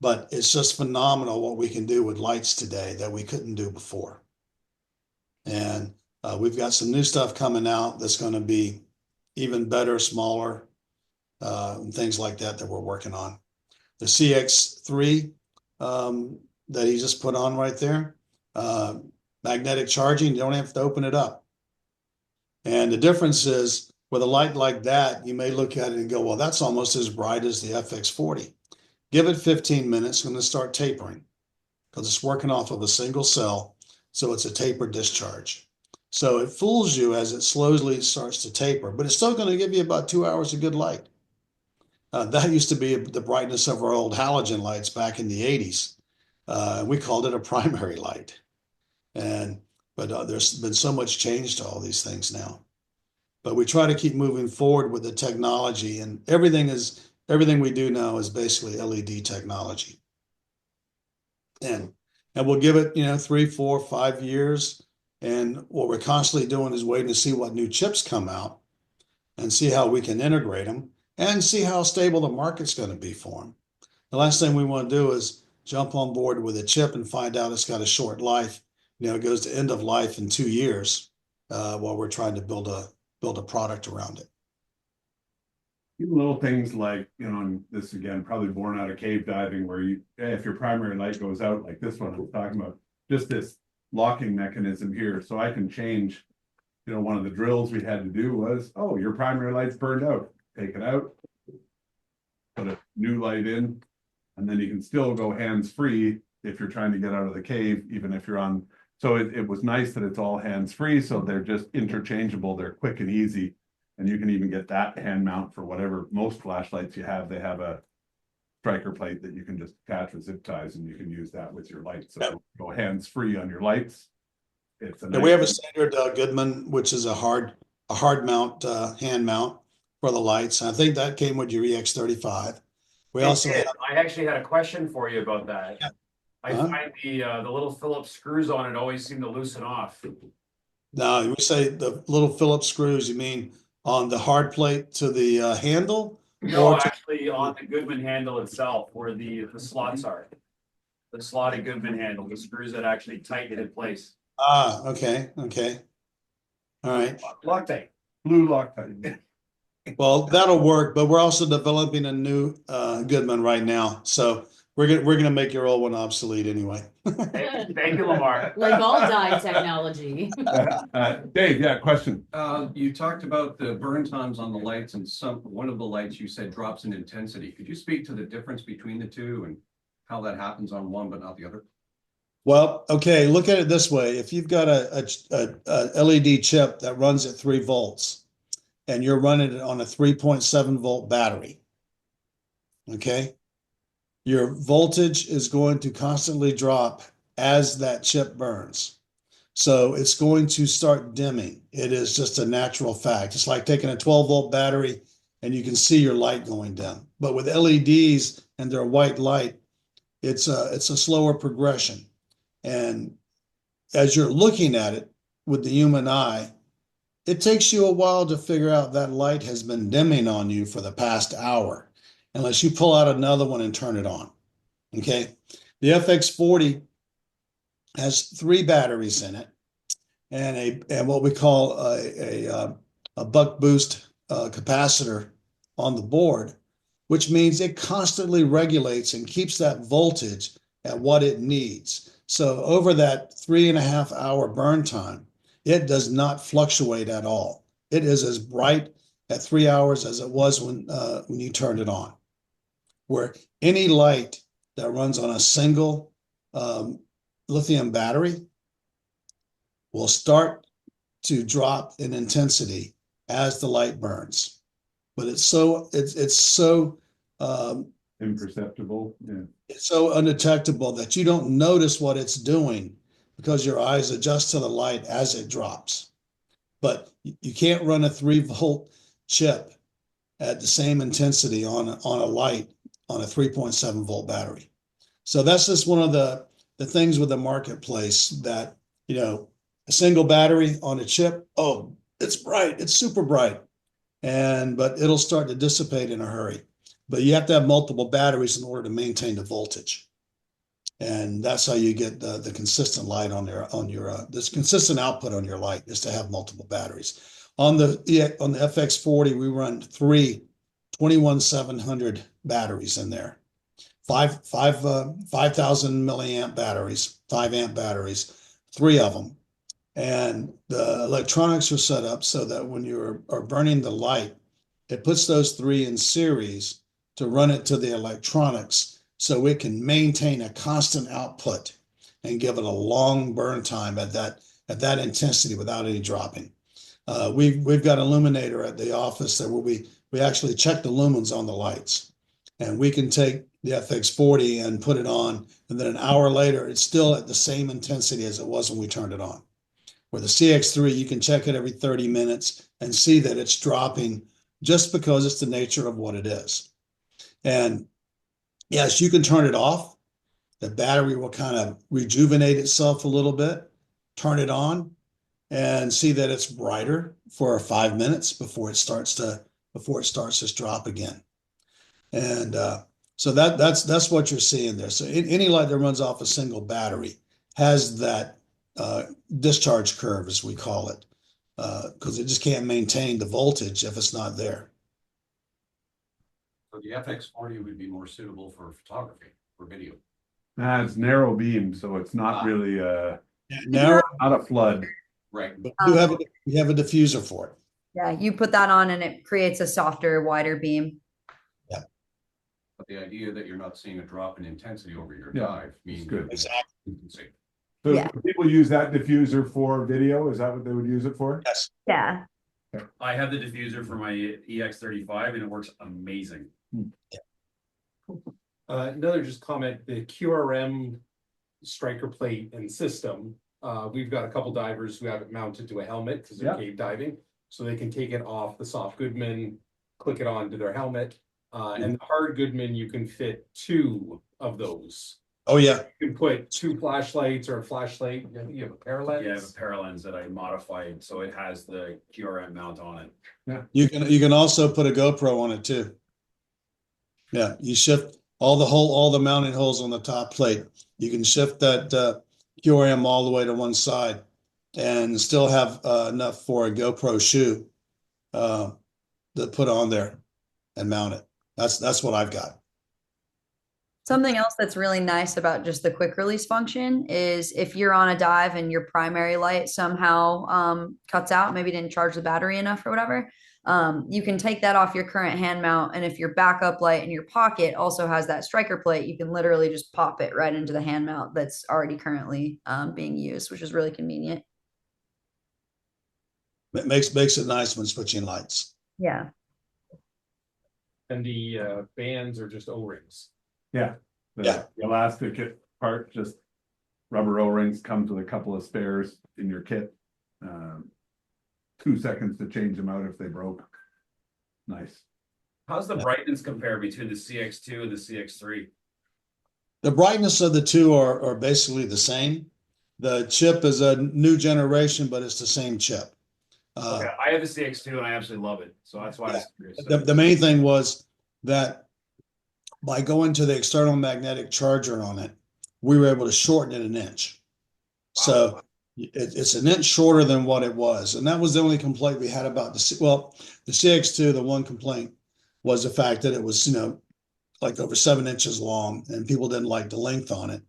But it's just phenomenal what we can do with lights today that we couldn't do before. And we've got some new stuff coming out that's going to be even better, smaller, and things like that we're working on. The CX3 that he just put on right there, magnetic charging, you don't have to open it up. And the difference is with a light like that, you may look at it and go, well, that's almost as bright as the FX40. Give it 15 minutes, and then start tapering because it's working off of a single cell. So it's a taper discharge. So it fools you as it slowly starts to taper, but it's still going to give you about 2 hours of good light. That used to be the brightness of our old halogen lights back in the 80s. We called it a primary light. But there's been so much change to all these things now. But we try to keep moving forward with the technology, and everything we do now is basically LED technology. And we'll give it, 3, 4, 5 years. And what we're constantly doing is waiting to see what new chips come out and see how we can integrate them and see how stable the market's going to be for them. The last thing we want to do is jump on board with a chip and find out it's got a short life. It goes to end of life in 2 years while we're trying to build a product around it. Even little things like, and this again, probably born out of cave diving where if your primary light goes out, like this one I'm talking about, just this locking mechanism here. So I can change, one of the drills we had to do was, oh, your primary light's burned out. Take it out, put a new light in, and then you can still go hands-free if you're trying to get out of the cave, even if you're on So it was nice that it's all hands-free, so they're just interchangeable, they're quick and easy. And you can even get that hand mount for whatever, most flashlights you have, they have a striker plate that you can just attach with zip ties and you can use that with your lights. So Yep. go hands-free on your lights. It's a And we have a nice, standard Goodman, which is a hard mount, hand mount for the lights. I think that came with your EX35. We also have, I actually had a question for you about that. Yeah. I Huh? find the little Phillips screws on it always seem to loosen off. no, we say the little Phillips screws, you mean on the hard plate to the handle? No, Or to- actually on the Goodman handle itself, where the slots are. The slotted Goodman handle, the screws that actually tighten it in place. Okay. All right. Loctite. blue Loctite. Well, that'll work, but we're also developing a new Goodman right now. So we're gonna make your old one obsolete anyway. Thank you, Lamar. Like all dye technology. Dave, yeah, question. You talked about the burn times on the lights, and one of the lights you said drops in intensity. Could you speak to the difference between the two and how that happens on one but not the other? Well, okay, look at it this way. If you've got a LED chip that runs at 3 volts and you're running it on a 3.7 volt battery, okay, your voltage is going to constantly drop as that chip burns. So it's going to start dimming. It is just a natural fact. It's like taking a 12 volt battery and you can see your light going dim. But with LEDs and their white light, it's a slower progression. And as you're looking at it with the human eye, it takes you a while to figure out that light has been dimming on you for the past hour, unless you pull out another one and turn it on. Okay. The FX40 has 3 batteries in it and what we call a buck boost capacitor on the board, which means it constantly regulates and keeps that voltage at what it needs. So over that 3.5 hour burn time, it does not fluctuate at all. It is as bright at 3 hours as it was when you turned it on. Where any light that runs on a single lithium battery will start to drop in intensity as the light burns. But it's so Imperceptible. Yeah. it's so undetectable that you don't notice what it's doing because your eyes adjust to the light as it drops. But you can't run a 3 volt chip at the same intensity on a light on a 3.7 volt battery. So that's just one of the things with the marketplace that, you know, a single battery on a chip, oh, it's bright, it's super bright. But it'll start to dissipate in a hurry. But you have to have multiple batteries in order to maintain the voltage. And that's how you get the consistent light on your this consistent output on your light is to have multiple batteries. On the FX40, we run 3 21700 batteries in there. 5,000 milliamp batteries, 5 amp batteries, 3 of them. And the electronics are set up so that when you are burning the light, it puts those 3 in series to run it to the electronics so it can maintain a constant output and give it a long burn time at that intensity without any dropping. We've got an illuminator at the office that where we actually check the lumens on the lights, and we can take the FX40 and put it on, and then an hour later it's still at the same intensity as it was when we turned it on. Where the CX3, you can check it every 30 minutes and see that it's dropping just because it's the nature of what it is. And yes, you can turn it off. The battery will kind of rejuvenate itself a little bit, turn it on, and see that it's brighter for 5 minutes before it starts to drop again. And so that's what you're seeing there. So any light that runs off a single battery has that discharge curve, as we call it, because it just can't maintain the voltage if it's not there. So the FX40 would be more suitable for photography, for video. It's narrow beam, so it's not really Now, not a flood. Right. but you have a diffuser for it. Yeah, you put that on and it creates a softer, wider beam. But the idea that you're not seeing a drop in intensity over your Yeah, dive means good. Exactly. you can see. So Yeah. people use that diffuser for video, is that what they would use it for? Yes. Yeah. I have the diffuser for my EX35 and it works amazing. Another just comment, the QRM striker plate and system. We've got a couple divers who have it mounted to a helmet because they're Yeah. cave diving. So they can take it off the soft Goodman, click it onto their helmet. And the hard Goodman, you can fit 2 of those. Oh, yeah. You can put 2 flashlights or a flashlight, you have a parallel. Yeah, I have a paralens that I modified, so it has the QRM mount on it. You can also put a GoPro on it too. Yeah, you shift all the mounting holes on the top plate. You can shift that QRM all the way to one side and still have enough for a GoPro shoe to put on there and mount it. That's what I've got. Something else that's really nice about just the quick release function is if you're on a dive and your primary light somehow cuts out, maybe didn't charge the battery enough or whatever, you can take that off your current hand mount. And if your backup light in your pocket also has that striker plate, you can literally just pop it right into the hand mount that's already currently being used, which is really convenient. It makes it nice when switching lights. Yeah. And the bands are just O-rings. Yeah. The elastic part, just rubber O-rings, comes with a couple of spares in your kit. 2 seconds to change them out if they broke. Nice. How's the brightness compare between the CX2 and the CX3? The brightness of the two are basically the same. The chip is a new generation, but it's the same chip. Okay, I have the CX2 and I absolutely love it. So that's why I was curious. The main thing was that by going to the external magnetic charger on it, we were able to shorten it 1 inch. Wow. So it's 1 inch shorter than what it was. And that was the only complaint we had about the CX2. The one complaint was the fact that it was, like over 7 inches long and people didn't like the length on it.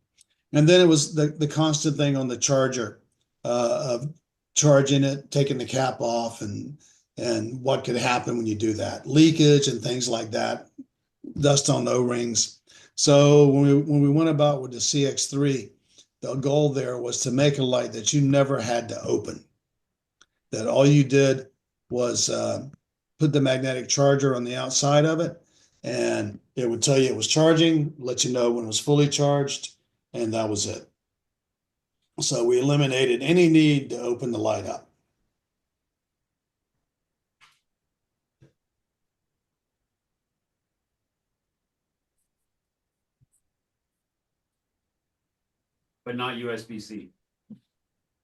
And then it was the constant thing on the charger of charging it, taking the cap off and what could happen when you do that, leakage and things like that, dust on O-rings. So when we went about with the CX3, the goal there was to make a light that you never had to open, that all you did was put the magnetic charger on the outside of it and it would tell you it was charging, let you know when it was fully charged, and that was it. So we eliminated any need to open the light up. But not USB-C.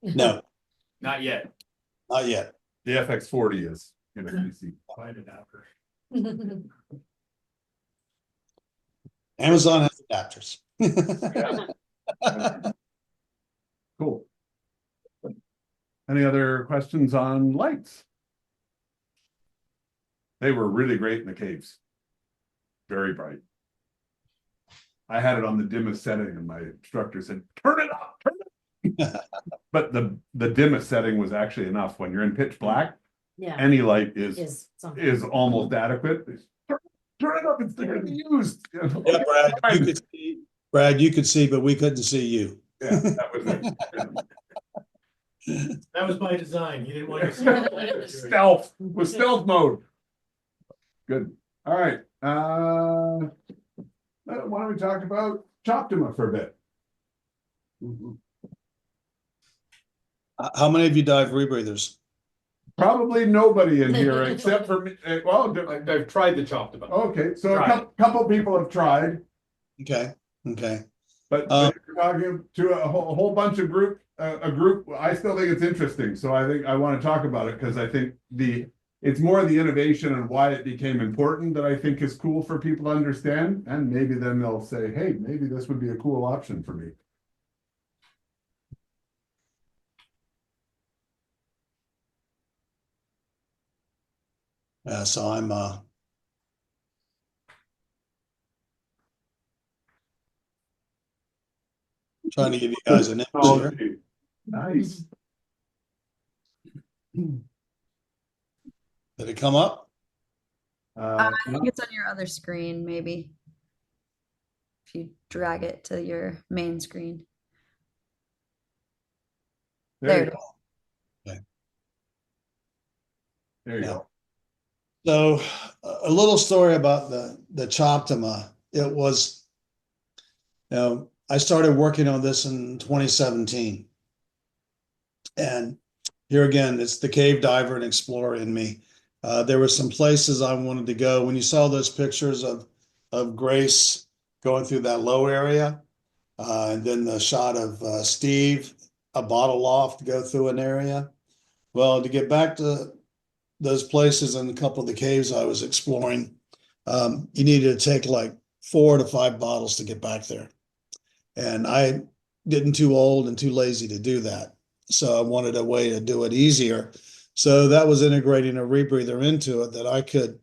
No, Not yet. not yet. The FX40 is USB-C. Find it after. Amazon has adapters. Cool. Any other questions on lights? They were really great in the caves. Very bright. I had it on the dimmest setting and my instructor said, turn it up, turn it up. But the dimmest setting was actually enough. When you're in pitch black, Yeah. any light is something. almost adequate. Turn it up, it's going to be used. Yeah, Brad, you could see, but we couldn't see you. Yeah, that was it. That was by design. You didn't want to see Stealth, with stealth mode. Good. All right. Why don't we talk about Choptima for a bit? How many of you dive rebreathers? Probably nobody in here except for me. Well, I've tried the Choptima. okay, so a Tried. couple people have tried, Okay. but you're talking to a whole bunch of group. A group. I still think it's interesting, so I think I want to talk about it because I think it's more the innovation and why it became important that I think is cool for people to understand, and maybe then they'll say, "Hey, maybe this would be a cool option for me." So I'm trying to give you guys an image here. Nice. Did it come up? I think it's on your other screen, maybe. If you drag it to your main screen. There you There. go. Okay. There you Yeah. go. So a little story about the Choptima. It was, I started working on this in 2017. And here again, it's the cave diver and explorer in me. There were some places I wanted to go. When you saw those pictures of Grace going through that low area, and then the shot of Steve, a bottle loft go through an area. Well, to get back to those places and a couple of the caves I was exploring, you needed to take like 4 to 5 bottles to get back there. And I getting too old and too lazy to do that. So I wanted a way to do it easier. So that was integrating a rebreather into it that I could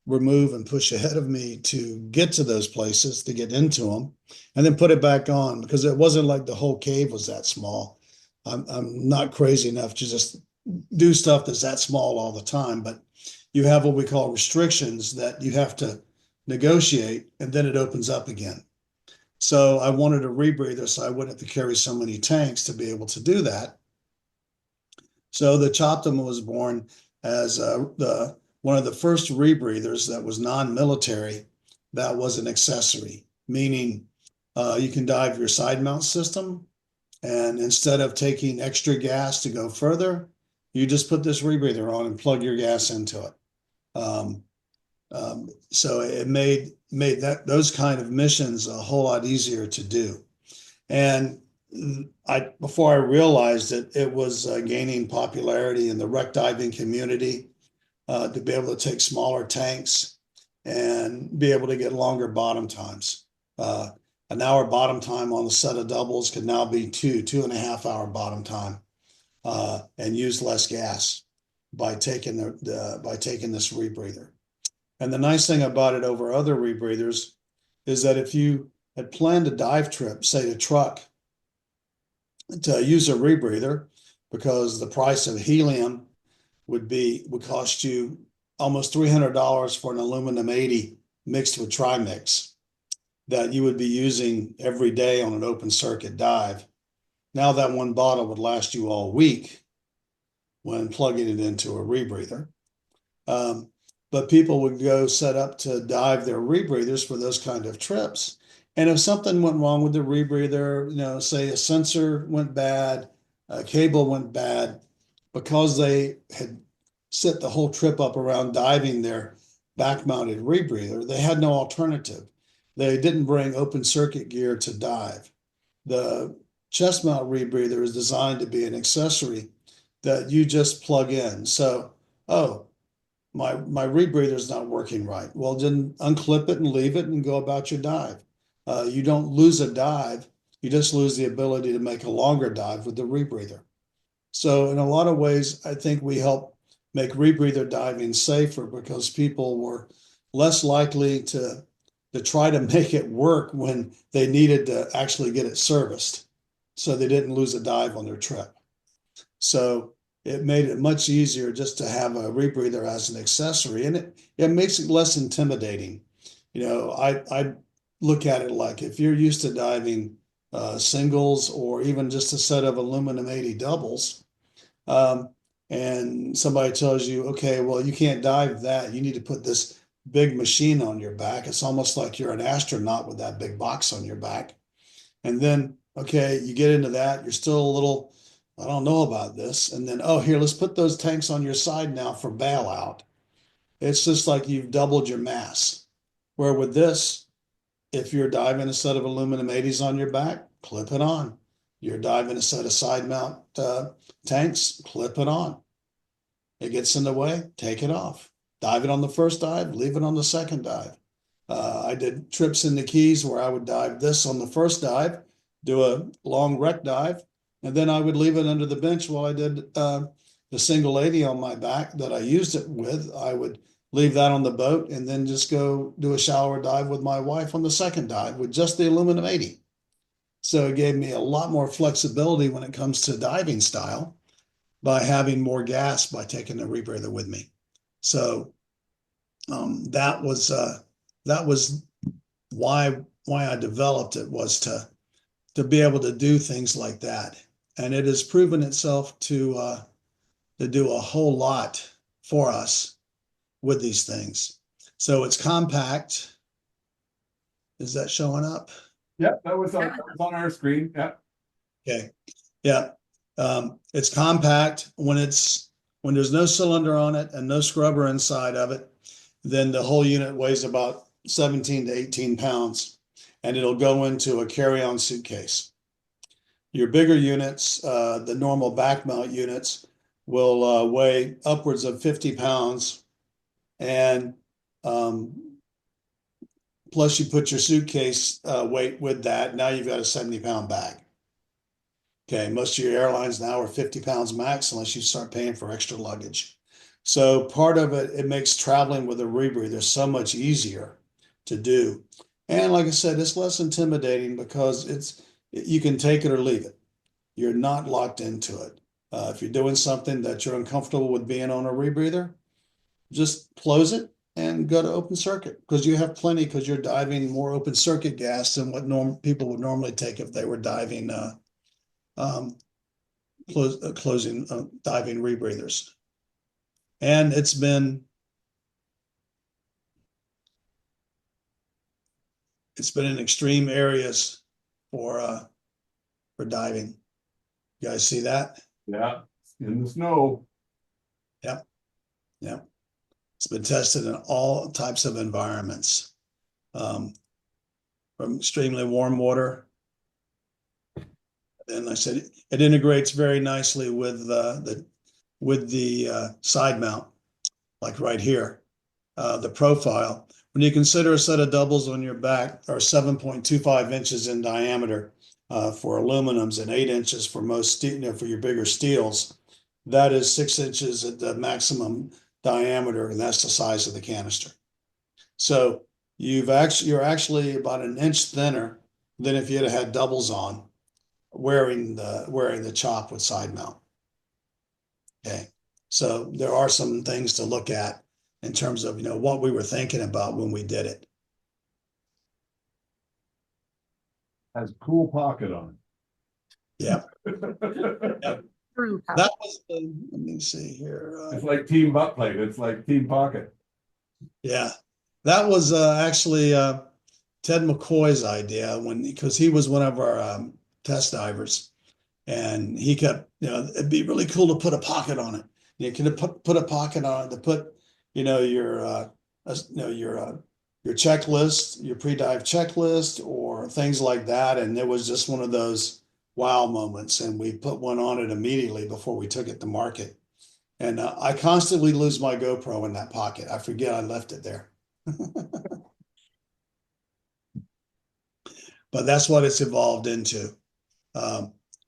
remove and push ahead of me to get to those places, to get into them, and then put it back on, because it wasn't like the whole cave was that small. I'm not crazy enough to just do stuff that's that small all the time, but you have what we call restrictions that you have to negotiate, and then it opens up again. So I wanted a rebreather so I wouldn't have to carry so many tanks to be able to do that. So the Choptima was born as one of the first rebreathers that was non-military, that was an accessory, meaning you can dive your side mount system, and instead of taking extra gas to go further, you just put this rebreather on and plug your gas into it. So it made those kind of missions a whole lot easier to do. And before I realized it was gaining popularity in the wreck diving community, to be able to take smaller tanks and be able to get longer bottom times. An hour bottom time on the set of doubles could now be 2.5 hour bottom time, and use less gas by taking this rebreather. And the nice thing about it over other rebreathers is that if you had planned a dive trip, say to truck, to use a rebreather, because the price of helium would cost you almost $300 for an aluminum 80 mixed with trimix that you would be using every day on an open circuit dive. Now that one bottle would last you all week when plugging it into a rebreather. But people would go set up to dive their rebreathers for those kind of trips. And if something went wrong with the rebreather, say a sensor went bad, a cable went bad, because they had set the whole trip up around diving their back-mounted rebreather, they had no alternative. They didn't bring open circuit gear to dive. The chest mount rebreather is designed to be an accessory that you just plug in. So, my rebreather is not working right. Well, then unclip it and leave it and go about your dive. You don't lose a dive. You just lose the ability to make a longer dive with the rebreather. So in a lot of ways, I think we help make rebreather diving safer, because people were less likely to try to make it work when they needed to actually get it serviced, so they didn't lose a dive on their trip. So it made it much easier just to have a rebreather as an accessory, and it makes it less intimidating. I look at it like, if you're used to diving singles or even just a set of aluminum 80 doubles, and somebody tells you, okay, well, you can't dive that, you need to put this big machine on your back. It's almost like you're an astronaut with that big box on your back. And then, okay, you get into that, you're still a little, I don't know about this. And then, here, let's put those tanks on your side now for bailout. It's just like you've doubled your mass. Where with this, if you're diving a set of aluminum 80s on your back, clip it on. You're diving a set of side mount tanks, clip it on. It gets in the way, take it off. Dive it on the first dive, leave it on the second dive. I did trips in the Keys where I would dive this on the first dive, do a long wreck dive, and then I would leave it under the bench while I did the single 80 on my back that I used it with. I would leave that on the boat and then just go do a shallower dive with my wife on the second dive with just the aluminum 80. So it gave me a lot more flexibility when it comes to diving style by having more gas by taking the rebreather with me. So that was why I developed it, was to be able to do things like that. and it has proven itself to do a whole lot for us with these things. So it's compact. Is that showing up? Yeah, that was on our screen. Yeah. Okay. Yeah. It's compact when there's no cylinder on it and no scrubber inside of it, then the whole unit weighs about 17 to 18 pounds, and it'll go into a carry-on suitcase. Your bigger units, the normal back mount units, will weigh upwards of 50 pounds, and plus you put your suitcase weight with that. Now you've got a 70-pound bag. Okay, most of your airlines now are 50 pounds max unless you start paying for extra luggage. So part of it makes traveling with a rebreather so much easier to do. And like I said, it's less intimidating because you can take it or leave it. You're not locked into it. If you're doing something that you're uncomfortable with being on a rebreather, just close it and go to open circuit, because you have plenty, because you're diving more open circuit gas than what people would normally take if they were diving diving rebreathers. And it's been in extreme areas for diving. You guys see that? Yeah, in the snow. Yep. Yep. It's been tested in all types of environments, from extremely warm water. And I said it integrates very nicely with the side mount, like right here, the profile. When you consider a set of doubles on your back are 7.25 inches in diameter for aluminums and 8 inches for most steel, for your bigger steels, that is 6 inches at the maximum diameter, and that's the size of the canister. So you're actually about an inch thinner than if you had doubles on, wearing the chop with side mount. Okay, so there are some things to look at in terms of what we were thinking about when we did it. Has a cool pocket on Yeah. it. Yep. That was let me see here. It's like team butt plate. It's like team pocket. Yeah, that was actually Ted McCoy's idea, because he was one of our test divers, and he kept, it'd be really cool to put a pocket on it. You can put a pocket on it to put, your checklist, your pre-dive checklist, or things like that. And it was just one of those wow moments, and we put one on it immediately before we took it to market. And I constantly lose my GoPro in that pocket. I forget I left it there. But that's what it's evolved into,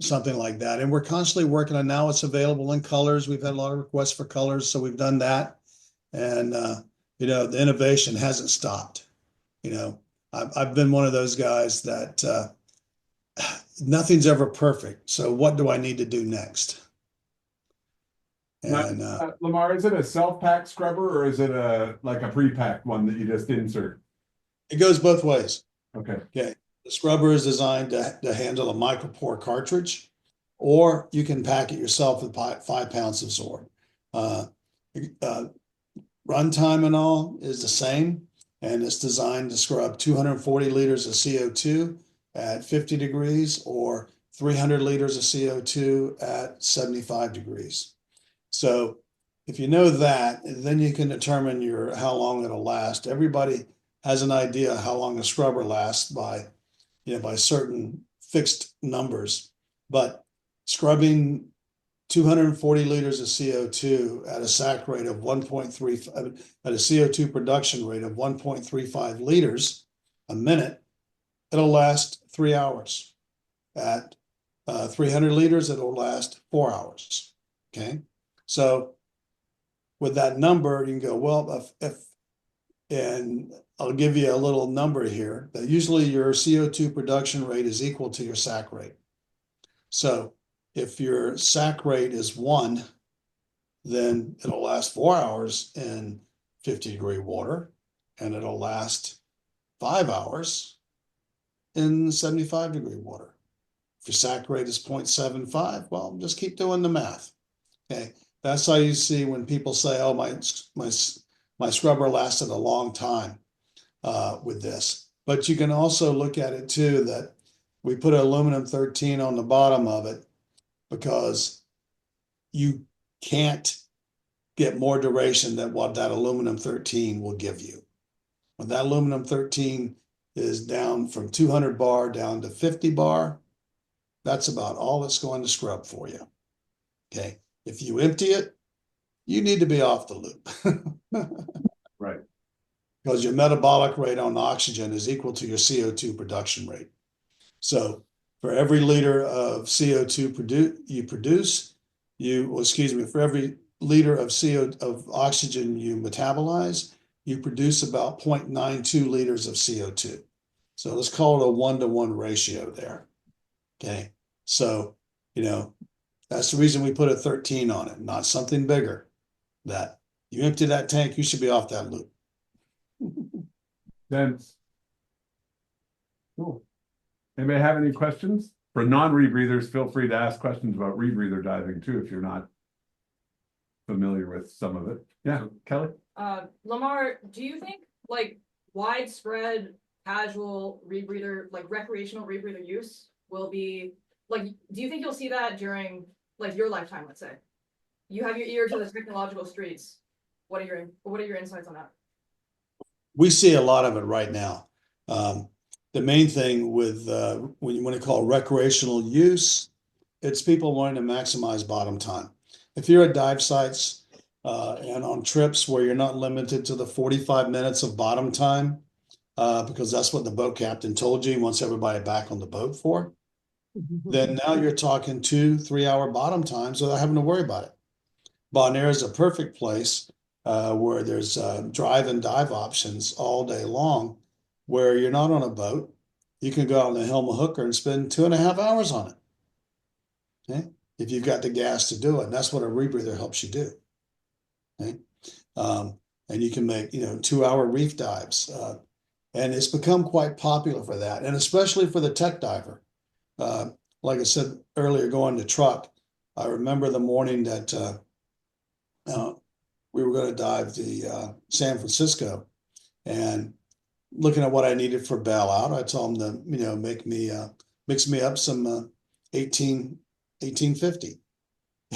something like that. And we're constantly working on, now it's available in colors. We've had a lot of requests for colors, so we've done that. And the innovation hasn't stopped. I've been one of those guys that nothing's ever perfect. So what do I need to do next? And Lamar, is it a self-pack scrubber, or is it like a pre-packed one that you just insert? it goes both ways. Okay. Okay. The scrubber is designed to handle a micropore cartridge, or you can pack it yourself with 5 pounds of Zord. Runtime and all is the same, and it's designed to scrub 240 liters of CO2 at 50 degrees or 300 liters of CO2 at 75 degrees. So if you know that, then you can determine how long it'll last. Everybody has an idea how long a scrubber lasts by certain fixed numbers, but scrubbing 240 liters of CO2 at a SAC rate of 1.3, at a CO2 production rate of 1.35 liters a minute, it'll last 3 hours. At 300 liters, it'll last 4 hours. Okay, so with that number, you can go, well, and I'll give you a little number here, that usually your CO2 production rate is equal to your SAC rate. So if your SAC rate is 1, then it'll last 4 hours in 50-degree water, and it'll last 5 hours in 75-degree water. If your sack rate is 0.75, well, just keep doing the math. Okay, that's how you see when people say, "Oh, my scrubber lasted a long time with this." But you can also look at it too that we put aluminum 13 on the bottom of it because you can't get more duration than what that aluminum 13 will give you. When that aluminum 13 is down from 200 bar down to 50 bar, that's about all it's going to scrub for you. Okay. If you empty it, you need to be off the loop. Right. Because your metabolic rate on oxygen is equal to your CO2 production rate. So for every liter of CO2 you produce, for every liter of oxygen you metabolize, you produce about 0.92 liters of CO2. So let's call it a 1-to-1 ratio there. Okay. So, that's the reason we put a 13 on it, not something bigger. That you empty that tank, you should be off that loop. Dense. Cool. Anybody have any questions? For non-rebreathers, feel free to ask questions about rebreather diving too, if you're not familiar with some of it. Yeah, Kelly? Lamar, do you think like widespread casual rebreather, like recreational rebreather use will be like, do you think you'll see that during like your lifetime, let's say? You have your ear to the technological streets. What are your insights on that? We see a lot of it right now. The main thing with when you want to call recreational use, it's people wanting to maximize bottom time. If you're at dive sites and on trips where you're not limited to the 45 minutes of bottom time, because that's what the boat captain told you he wants everybody back on the boat for, then now you're talking 2-3 hour bottom times without having to worry about it. Bonaire is a perfect place where there's drive and dive options all day long, where you're not on a boat. You can go out on the helm of hooker and spend 2.5 hours on it. Okay, if you've got the gas to do it, and that's what a rebreather helps you do. Okay, and you can make 2-hour reef dives, and it's become quite popular for that, and especially for the tech diver. Like I said earlier, going to truck, I remember the morning that we were going to dive the San Francisco, and looking at what I needed for bailout, I told him to mix me up some 1850,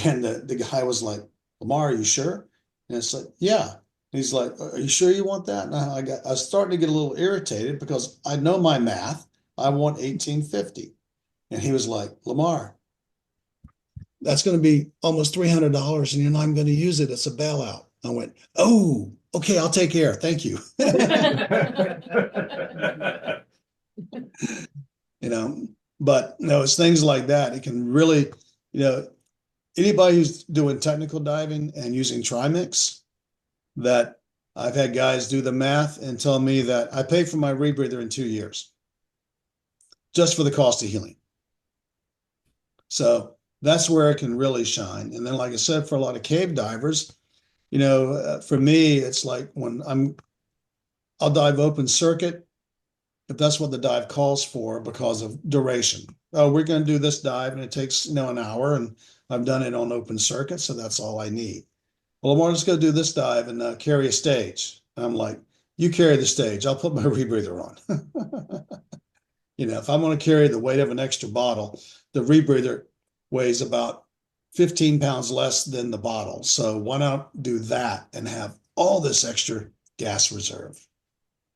and the guy was like, "Lamar, are you sure?" And it's like, "Yeah." And he's like, "Are you sure you want that?" And I was starting to get a little irritated because I know my math. I want 1850. And he was like, "Lamar, that's going to be almost $300 and you're not even going to use it. It's a bailout." I went, "Oh, okay, I'll take care. Thank you." But it's things like that. It can really, anybody who's doing technical diving and using Trimix, that I've had guys do the math and tell me that I pay for my rebreather in 2 years just for the cost of healing. So that's where it can really shine. And then, like I said, for a lot of cave divers, for me, it's like when I'll dive open circuit, if that's what the dive calls for because of duration. Oh, we're going to do this dive and it takes, an hour, and I've done it on open circuit, so that's all I need. Well, I'm just going to do this dive and carry a stage. And I'm like, "You carry the stage. I'll put my rebreather on." If I'm going to carry the weight of an extra bottle, the rebreather weighs about 15 pounds less than the bottle. So why not do that and have all this extra gas reserve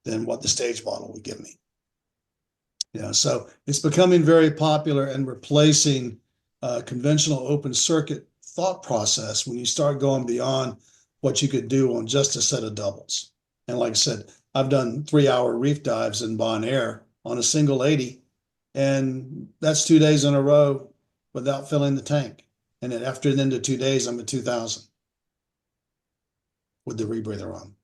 than what the stage bottle would give me? So it's becoming very popular and replacing conventional open circuit thought process when you start going beyond what you could do on just a set of doubles. And like I said, I've done 3-hour reef dives in Bonaire on a single 80, and that's 2 days in a row without filling the tank. And then after the end of 2 days, I'm at 2,000 with the rebreather on.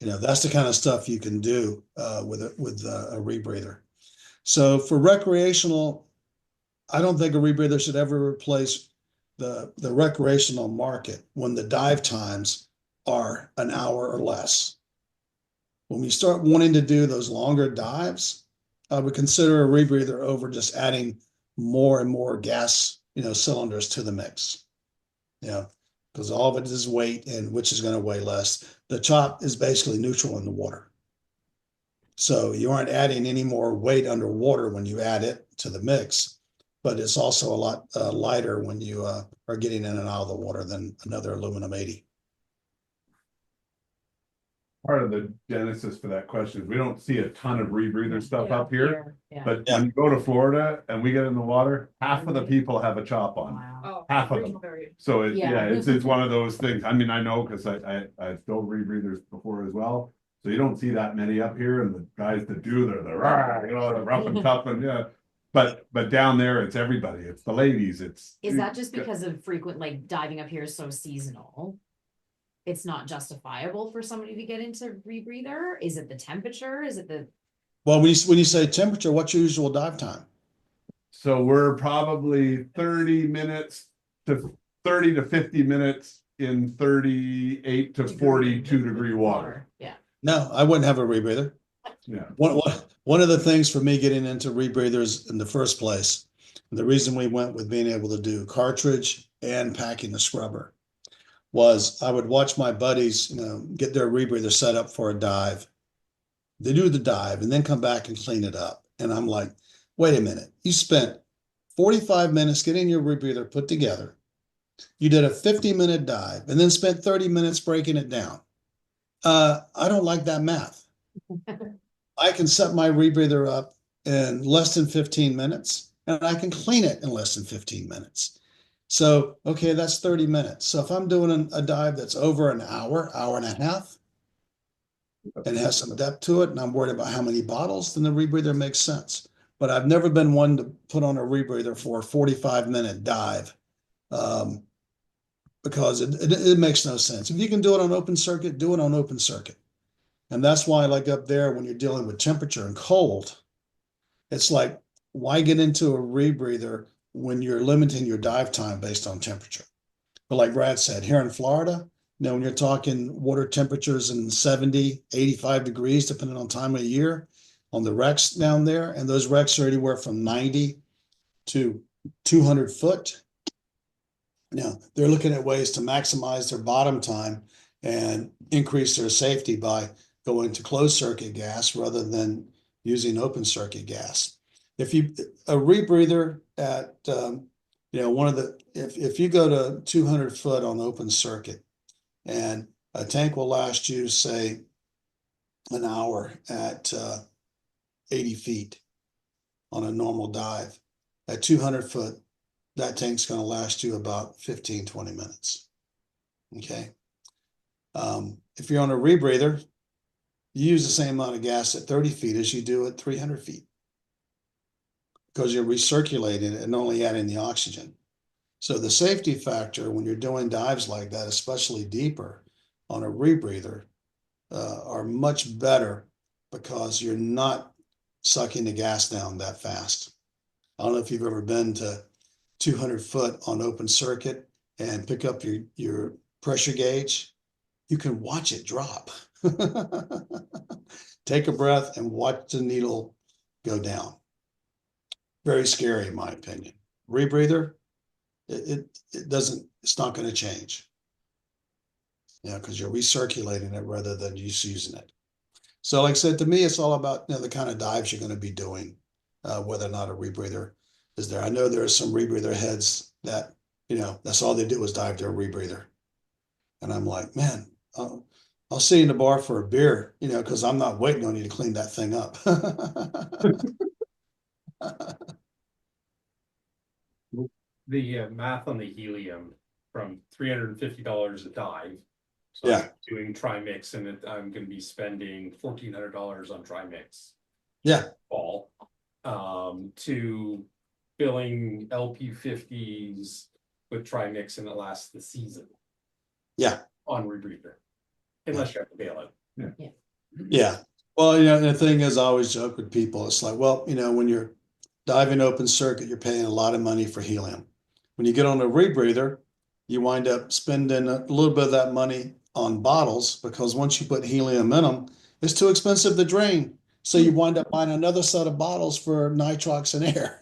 That's the kind of stuff you can do with a rebreather. So for recreational, I don't think a rebreather should ever replace the recreational market when the dive times are an hour or less. When we start wanting to do those longer dives, I would consider a rebreather over just adding more and more gas, cylinders to the mix. Because all of it is weight, and which is going to weigh less. The chop is basically neutral in the water. So you aren't adding any more weight underwater when you add it to the mix, but it's also a lot lighter when you are getting in and out of the water than another aluminum 80. Part of the genesis for that question is we don't see a ton of rebreather stuff up here, Yeah. but Yeah. when you go to Florida and we get in the water, half of the people have a chop on. Wow. Oh, Half of them. regional variation. So it, Yeah. yeah, it's one of those things. I mean, I know because I've built rebreathers before as well. So you don't see that many up here, and the guys that do, they're the rah, the rough and tough, and yeah. But down there, it's everybody. It's the ladies. It's Is that just because of frequent, like diving up here is so seasonal? It's not justifiable for somebody to get into rebreather? Is it the temperature? Is it the, Well, when you say temperature, what's your usual dive time? So we're probably 30 to 50 minutes in 38 to 42 degree water. Yeah. No, I wouldn't have a rebreather. Yeah. One of the things for me getting into rebreathers in the first place, the reason we went with being able to do cartridge and packing the scrubber, was I would watch my buddies, get their rebreather set up for a dive. They do the dive and then come back and clean it up. And I'm like, wait a minute, you spent 45 minutes getting your rebreather put together. You did a 50-minute dive and then spent 30 minutes breaking it down. I don't like that math. I can set my rebreather up in less than 15 minutes and I can clean it in less than 15 minutes. So, okay, that's 30 minutes. So if I'm doing a dive that's over an hour and a half, and has some depth to it, and I'm worried about how many bottles, then the rebreather makes sense. But I've never been one to put on a rebreather for a 45-minute dive because it makes no sense. If you can do it on open circuit, do it on open circuit. And that's why, like up there, when you're dealing with temperature and cold, it's like, why get into a rebreather when you're limiting your dive time based on temperature? But like Brad said, here in Florida, when you're talking water temperatures in 70, 85 degrees, depending on time of the year, on the wrecks down there, and those wrecks are anywhere from 90 to 200 foot. Now, they're looking at ways to maximize their bottom time and increase their safety by going to closed circuit gas rather than using open circuit gas. A rebreather at, if you go to 200 foot on open circuit, and a tank will last you, say, an hour at 80 feet on a normal dive. At 200 foot, that tank's going to last you about 15, 20 minutes. Okay. If you're on a rebreather, you use the same amount of gas at 30 feet as you do at 300 feet because you're recirculating it and only adding the oxygen. So the safety factor when you're doing dives like that, especially deeper on a rebreather, are much better because you're not sucking the gas down that fast. I don't know if you've ever been to 200 foot on open circuit and pick up your pressure gauge. You can watch it drop. Take a breath and watch the needle go down. Very scary, in my opinion. Rebreather, it's not going to change. Because you're recirculating it rather than just using it. So like I said, to me, it's all about the kind of dives you're going to be doing, whether or not a rebreather is there. I know there are some rebreather heads that, that's all they do is dive their rebreather. And I'm like, man, I'll see you in the bar for a beer, because I'm not waiting on you to clean that thing up. The math on the helium from $350 a dive. So Yeah. I'm doing trimix and I'm going to be spending $1,400 on trimix. Yeah. Fall. To filling LP50s with trimix and it lasts the season. Yeah. On rebreather. Unless you have to bail it. Yeah. Well, the thing is, I always joke with people. It's like, well, when you're diving open circuit, you're paying a lot of money for helium. When you get on a rebreather, you wind up spending a little bit of that money on bottles because once you put helium in them, it's too expensive to drain. So you wind up buying another set of bottles for nitrox and air.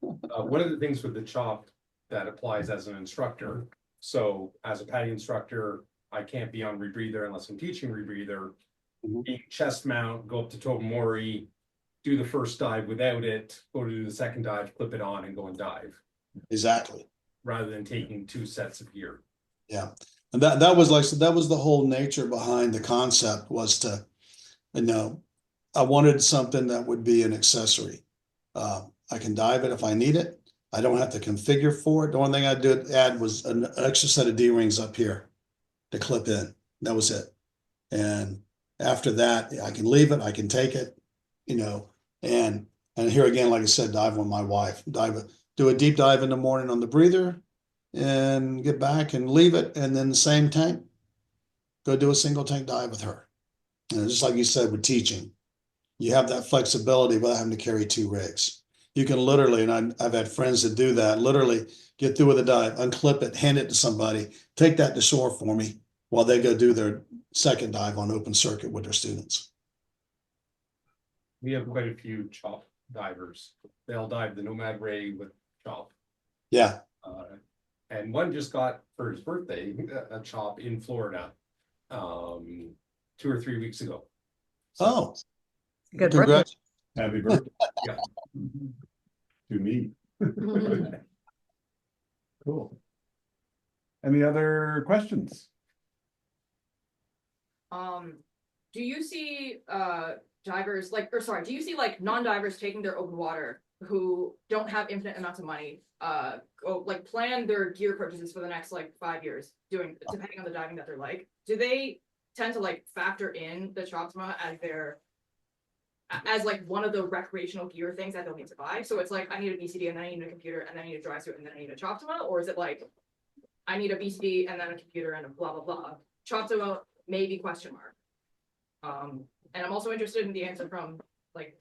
One of the things with the chop that applies as an instructor. So as a PADI instructor, I can't be on rebreather unless I'm teaching rebreather. Being chest mount, go up to Tobimori, do the first dive without it, go to do the second dive, clip it on and go and dive, Exactly. rather than taking 2 sets of gear. Yeah. And that was like, so that was the whole nature behind the concept, was to, I wanted something that would be an accessory. I can dive it if I need it. I don't have to configure for it. The only thing I did add was an extra set of D-rings up here to clip in. That was it. And after that, I can leave it, I can take it, and here again, like I said, dive with my wife, do a deep dive in the morning on the breather and get back and leave it. And then the same tank, go do a single tank dive with her. And just like you said, with teaching, you have that flexibility without having to carry 2 rigs. You can literally, and I've had friends that do that, literally get through with a dive, unclip it, hand it to somebody, take that to shore for me while they go do their second dive on open circuit with their students. We have quite a few chop divers. They'll dive the Nomad Ray with chop. Yeah. And one just got for his birthday a chop in Florida 2 or 3 weeks ago. Oh, Good birthday. congrats. Happy birthday. Yeah. To me. Cool. Any other questions? Do you see divers do you see like non-divers taking their open water who don't have infinite amounts of money, go like plan their gear purchases for the next like 5 years, depending on the diving that they're like? Do they tend to like factor in the Choptima as like one of the recreational gear things that they'll need to buy? So it's like, I need a BCD and then I need a computer and then I need a Drysuit and then I need a Choptima? Or is it like, I need a BCD and then a computer and a blah, blah, blah? Choptima, maybe, question mark. And I'm also interested in the answer from like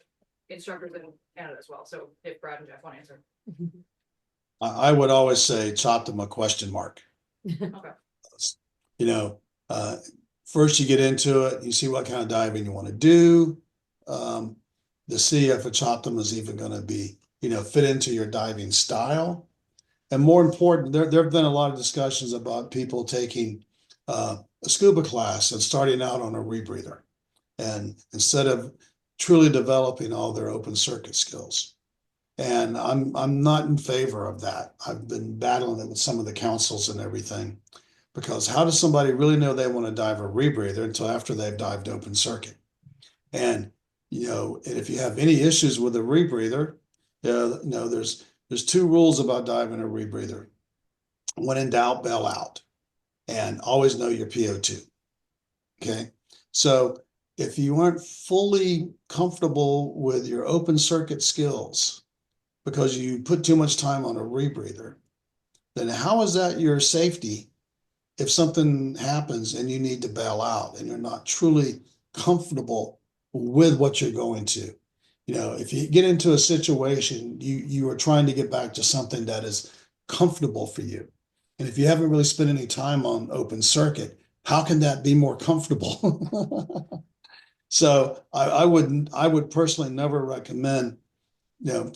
instructors in Canada as well. So if Brad and Jeff want to answer. I would always say Choptima question mark. Okay. First you get into it, you see what kind of diving you want to do, to see if a Choptima is even going to be, fit into your diving style. And more important, there have been a lot of discussions about people taking a scuba class and starting out on a rebreather, and instead of truly developing all their open circuit skills. And I'm not in favor of that. I've been battling it with some of the councils and everything, because how does somebody really know they want to dive a rebreather until after they've dived open circuit? And and if you have any issues with a rebreather, there's 2 rules about diving a rebreather. When in doubt, bail out, and always know your PO2. Okay, so if you aren't fully comfortable with your open circuit skills because you put too much time on a rebreather, then how is that your safety if something happens and you need to bail out and you're not truly comfortable with what you're going to? If you get into a situation, you are trying to get back to something that is comfortable for you. And if you haven't really spent any time on open circuit, how can that be more comfortable? So I would personally never recommend,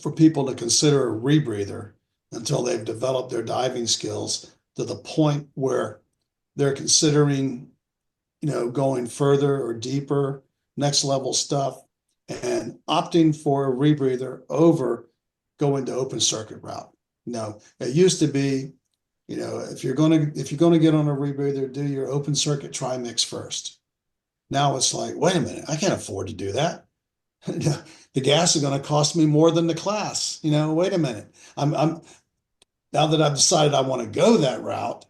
for people to consider a rebreather until they've developed their diving skills to the point where they're considering, going further or deeper, next level stuff, and opting for a rebreather over going to open circuit route. It used to be, if you're going to get on a rebreather, do your open circuit trimix first. Now it's like, wait a minute, I can't afford to do that. The gas is going to cost me more than the class. Wait a minute. I'm now that I've decided I want to go that route,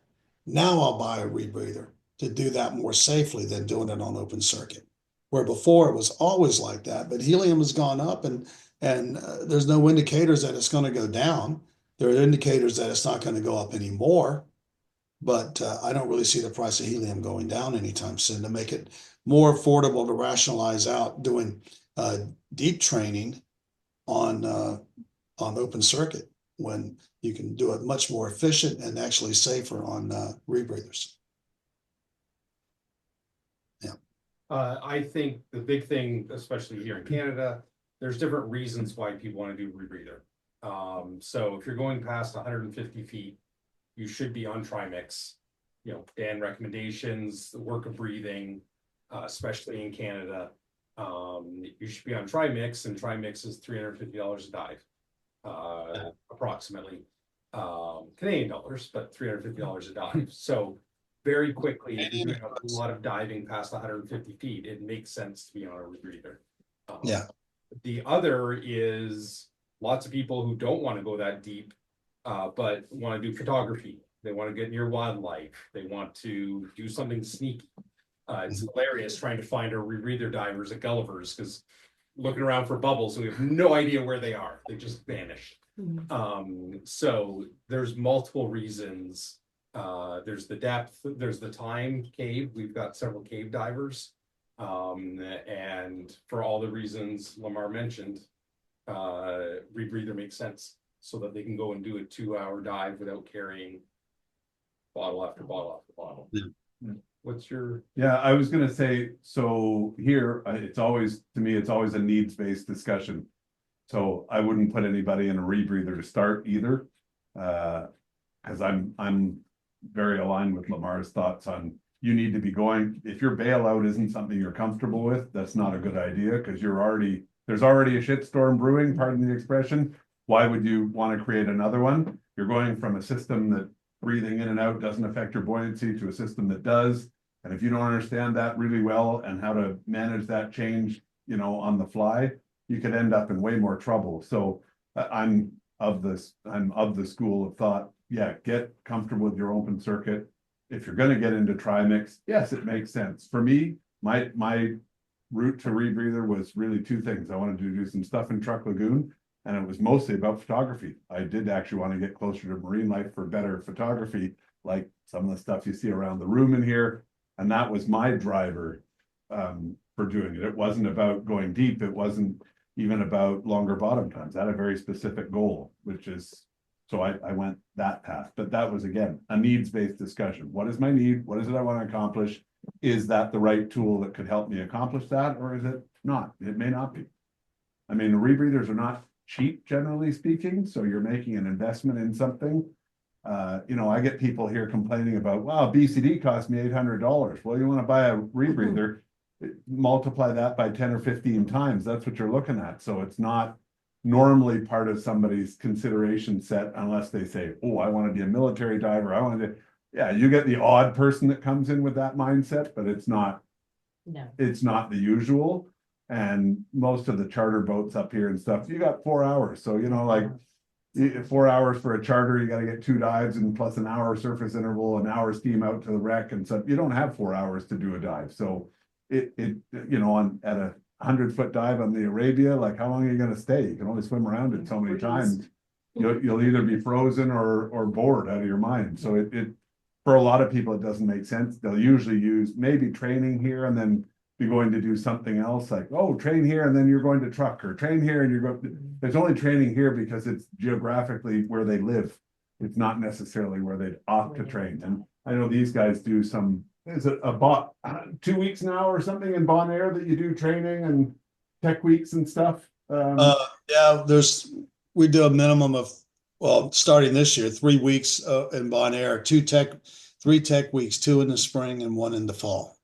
now I'll buy a rebreather to do that more safely than doing it on open circuit. Where before it was always like that, but helium has gone up and there's no indicators that it's going to go down. There are indicators that it's not going to go up anymore, but I don't really see the price of helium going down anytime soon. To make it more affordable to rationalize out doing deep training on open circuit, when you can do it much more efficient and actually safer on rebreathers. Yeah. I think the big thing, especially here in Canada, there's different reasons why people want to do rebreather. So if you're going past 150 feet, you should be on Trimix. You know, Dan recommendations, the work of breathing, especially in Canada. You should be on Trimix, and Trimix is $350 a dive, approximately. Canadian dollars, but $350 a dive. So very quickly, if you're doing a lot of diving past 150 feet, it makes sense to be on a rebreather. Yeah. The other is lots of people who don't want to go that deep, but want to do photography. They want to get near wildlife. They want to do something sneaky. It's hilarious trying to find our rebreather divers at Gulliver's, because looking around for bubbles, we have no idea where they are. They just vanish. So there's multiple reasons. There's the depth, there's the time cave. We've got several cave divers. And for all the reasons Lamar mentioned, rebreather makes sense so that they can go and do a 2-hour dive without carrying bottle after bottle after bottle. Yeah. What's your? Yeah, I was gonna say, so here, it's always, to me, it's always a needs-based discussion. So I wouldn't put anybody in a rebreather to start either. Cause I'm very aligned with Lamar's thoughts on, you need to be going, if your bailout isn't something you're comfortable with, that's not a good idea, because there's already a shitstorm brewing, pardon the expression. Why would you want to create another one? You're going from a system that breathing in and out doesn't affect your buoyancy to a system that does. And if you don't understand that really well and how to manage that change, you know, on the fly, you could end up in way more trouble. So I'm of the school of thought, yeah, get comfortable with your open circuit. If you're going to get into trimix, yes, it makes sense. For me, my route to rebreather was really two things. I wanted to do some stuff in Truck Lagoon, and it was mostly about photography. I did actually want to get closer to marine life for better photography, like some of the stuff you see around the room in here. And that was my driver for doing it. It wasn't about going deep. It wasn't even about longer bottom times. I had a very specific goal, which is, so I went that path. But that was, again, a needs-based discussion. What is my need? What is it I want to accomplish? Is that the right tool that could help me accomplish that? Or is it not? It may not be. I mean, the rebreathers are not cheap, generally speaking. So you're making an investment in something. You know, I get people here complaining about, wow, BCD cost me $800. Well, you want to buy a rebreather, multiply that by 10 or 15 times. That's what you're looking at. So it's not normally part of somebody's consideration set unless they say, oh, I want to be a military diver. I want to, yeah, you get the odd person that comes in with that mindset, but it's not the usual. And most of the charter boats up here and stuff, you got 4 hours. So, you know, like 4 hours for a charter, you got to get 2 dives and plus an hour surface interval, an hour steam out to the wreck and stuff. You don't have 4 hours to do a dive. So it you know, at a 100-foot dive on the Arabia, like how long are you going to stay? You can only swim around it so many times. You'll either be frozen or bored out of your mind. So it for a lot of people, it doesn't make sense. They'll usually use maybe training here and then be going to do something else, like, oh, train here and then you're going to truck, or train here and you're going. There's only training here because it's geographically where they live. It's not necessarily where they'd opt to train. And I know these guys do some, is it about 2 weeks now or something in Bon Air that you do training and tech weeks and stuff? Yeah, we do a minimum of, well, starting this year, 3 weeks in Bon Air, 3 tech weeks, 2 in the spring and 1 in the fall.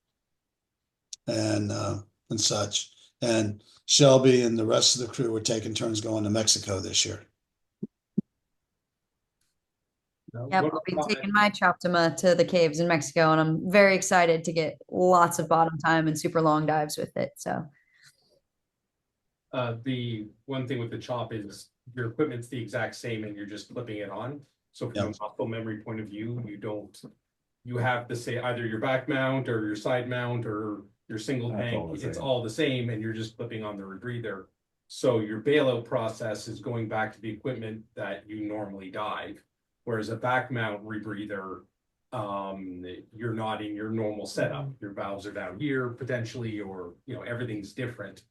And such. And Shelby and the rest of the crew were taking turns going to Mexico this year. Yep, I'll be taking my Choptima to the caves in Mexico, and I'm very excited to get lots of bottom time and super long dives with it. So the one thing with the chop is your equipment's the exact same and you're just clipping it on. So from a muscle memory point of view, you have to say either your back mount or your side mount or your single tank, it's all the same, and you're just clipping on the rebreather. So your bailout process is going back to the equipment that you normally dive. Whereas a back mount rebreather, you're not in your normal setup. Your valves are down here potentially, or you know, everything's different.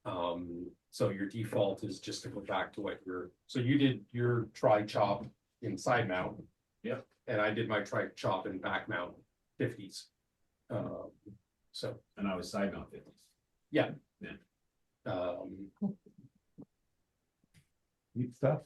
So your default is just to go back to what so you did your tri-chop in side mount. Yep. And I did my tri-chop in back mount 50s. So, And I was side mount 50s. um, Neat stuff.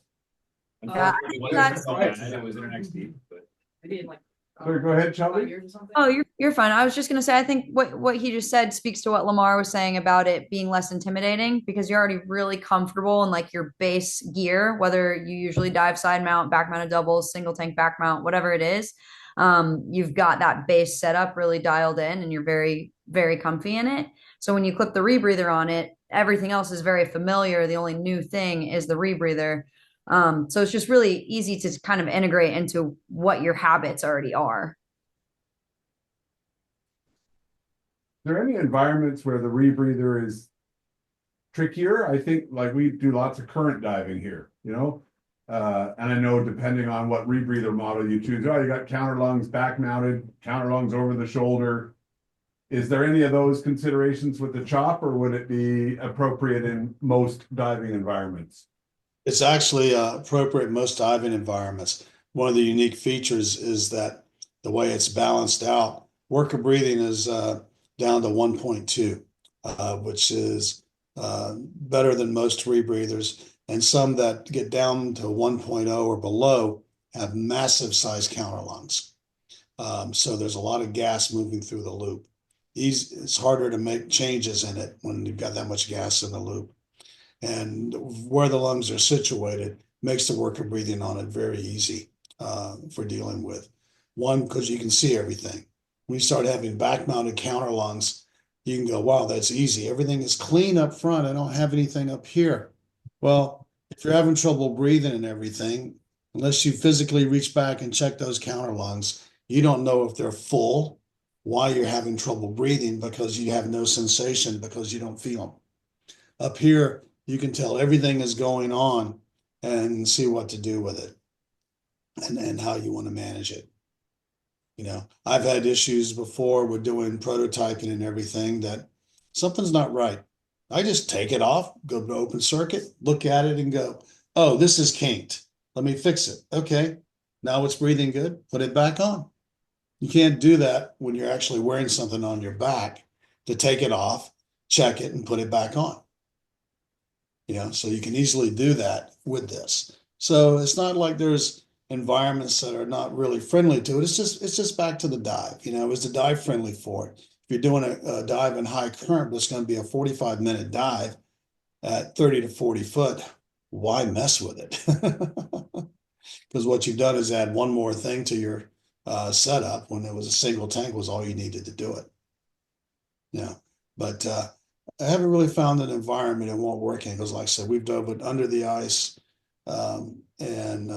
Unfortunately, it that's- wasn't Choptima, it was in an XT, but. Maybe in like. Sorry, go ahead, 5 Shelby. years or something. Oh, you're fine. I was just gonna say, I think what he just said speaks to what Lamar was saying about it being less intimidating because you're already really comfortable in like your base gear, whether you usually dive side mount, back mounted doubles, single tank back mount, whatever it is. You've got that base setup really dialed in and you're very, very comfy in it. So when you clip the rebreather on it, everything else is very familiar. The only new thing is the rebreather. So it's just really easy to kind of integrate into what your habits already are. Are there any environments where the rebreather is trickier? I think like we do lots of current diving here, you know? And I know depending on what rebreather model you choose, you got counter lungs, back mounted, counter lungs over the shoulder. Is there any of those considerations with the chop, or would it be appropriate in most diving environments? It's actually appropriate in most diving environments. One of the unique features is that the way it's balanced out, worker breathing is down to 1.2, which is better than most rebreathers. And some that get down to 1.0 or below have massive size counter lungs. So there's a lot of gas moving through the loop. It's harder to make changes in it when you've got that much gas in the loop. And where the lungs are situated makes the worker breathing on it very easy for dealing with. One, because you can see everything. When you start having back mounted counter lungs, you can go, wow, that's easy. Everything is clean up front. I don't have anything up here. Well, if you're having trouble breathing and everything, unless you physically reach back and check those counter lungs, you don't know if they're full, why you're having trouble breathing, because you have no sensation because you don't feel them. Up here, you can tell everything is going on and see what to do with it and how you want to manage it. You know, I've had issues before with doing prototyping and everything that something's not right. I just take it off, go to open circuit, look at it and go, oh, this is kinked. Let me fix it. Okay, now it's breathing good. Put it back on. You can't do that when you're actually wearing something on your back to take it off, check it and put it back on. You know, so you can easily do that with this. So it's not like there's environments that are not really friendly to it. It's just back to the dive. You know, is the dive friendly for it? If you're doing a dive in high current, but it's going to be a 45-minute dive at 30 to 40 foot, why mess with it? Because what you've done is add one more thing to your setup when it was a single tank was all you needed to do it. Yeah, but I haven't really found an environment that won't work in because, like I said, we've dove it under the ice and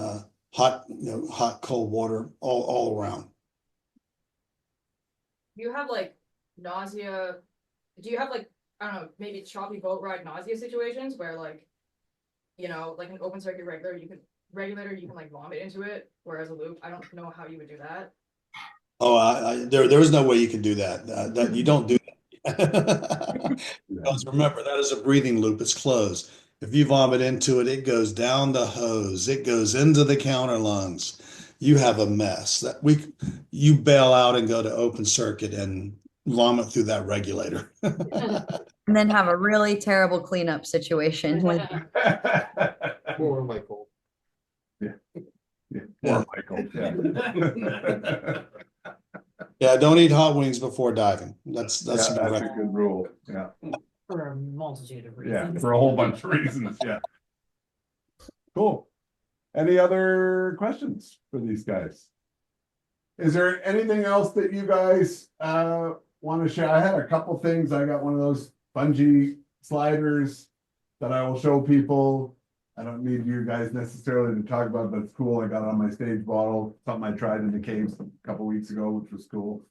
hot, cold water all around. Do you have like nausea? Do you have like, I don't know, maybe choppy boat ride nausea situations where like, like an open circuit regulator, you can like vomit into it, whereas a loop, I don't know how you would do that. Oh, there is no way you can do that. That you don't do that. Because remember, that is a breathing loop. It's closed. If you vomit into it, it goes down the hose. It goes into the counter lungs. You have a mess. You bail out and go to open circuit and vomit through that regulator. And then have a really terrible cleanup situation with Poor Michael. Or Michael, yeah. Yeah, don't eat hot wings before diving. That's Yeah, that's a good rule. Yeah, For a multitude of yeah, reasons. for a whole bunch of reasons. Yeah. Cool. Any other questions for these guys? Is there anything else that you guys want to share? I had a couple things. I got one of those bungee sliders that I will show people. I don't need you guys necessarily to talk about, but it's cool. I got it on my stage bottle, something I tried in the caves a couple weeks ago, which was cool.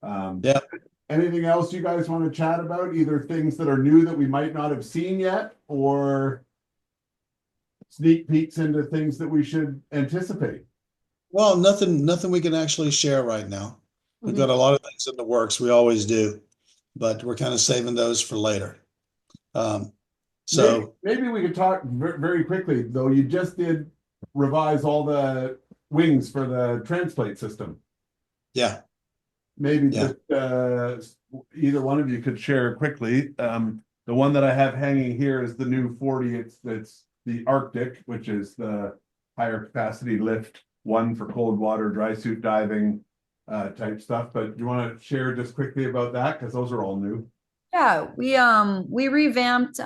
Yeah. Anything else you guys want to chat about? Either things that are new that we might not have seen yet, or sneak peeks into things that we should anticipate? Well, nothing we can actually share right now. We've got a lot of things in the works. We always do, but we're kind of saving those for later. So maybe we could talk very quickly, though. You just did revise all the wings for the transplate system. yeah. maybe Yeah. just either one of you could share quickly. The one that I have hanging here is the new 40. It's the Arctic, which is the higher capacity lift one for cold water, dry suit diving type stuff. But do you want to share just quickly about that? Because those are all new. Yeah, we revamped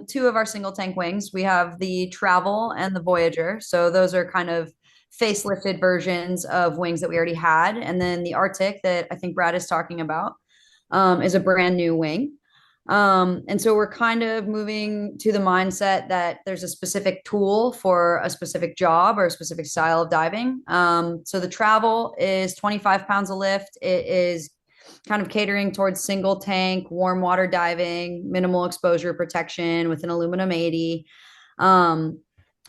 two of our single tank wings. We have the Travel and the Voyager. So those are kind of facelifted versions of wings that we already had. And then the Arctic that I think Brad is talking about is a brand new wing. And so we're kind of moving to the mindset that there's a specific tool for a specific job or a specific style of diving. So the Travel is 25 pounds of lift. It is kind of catering towards single tank, warm water diving, minimal exposure protection with an aluminum 80.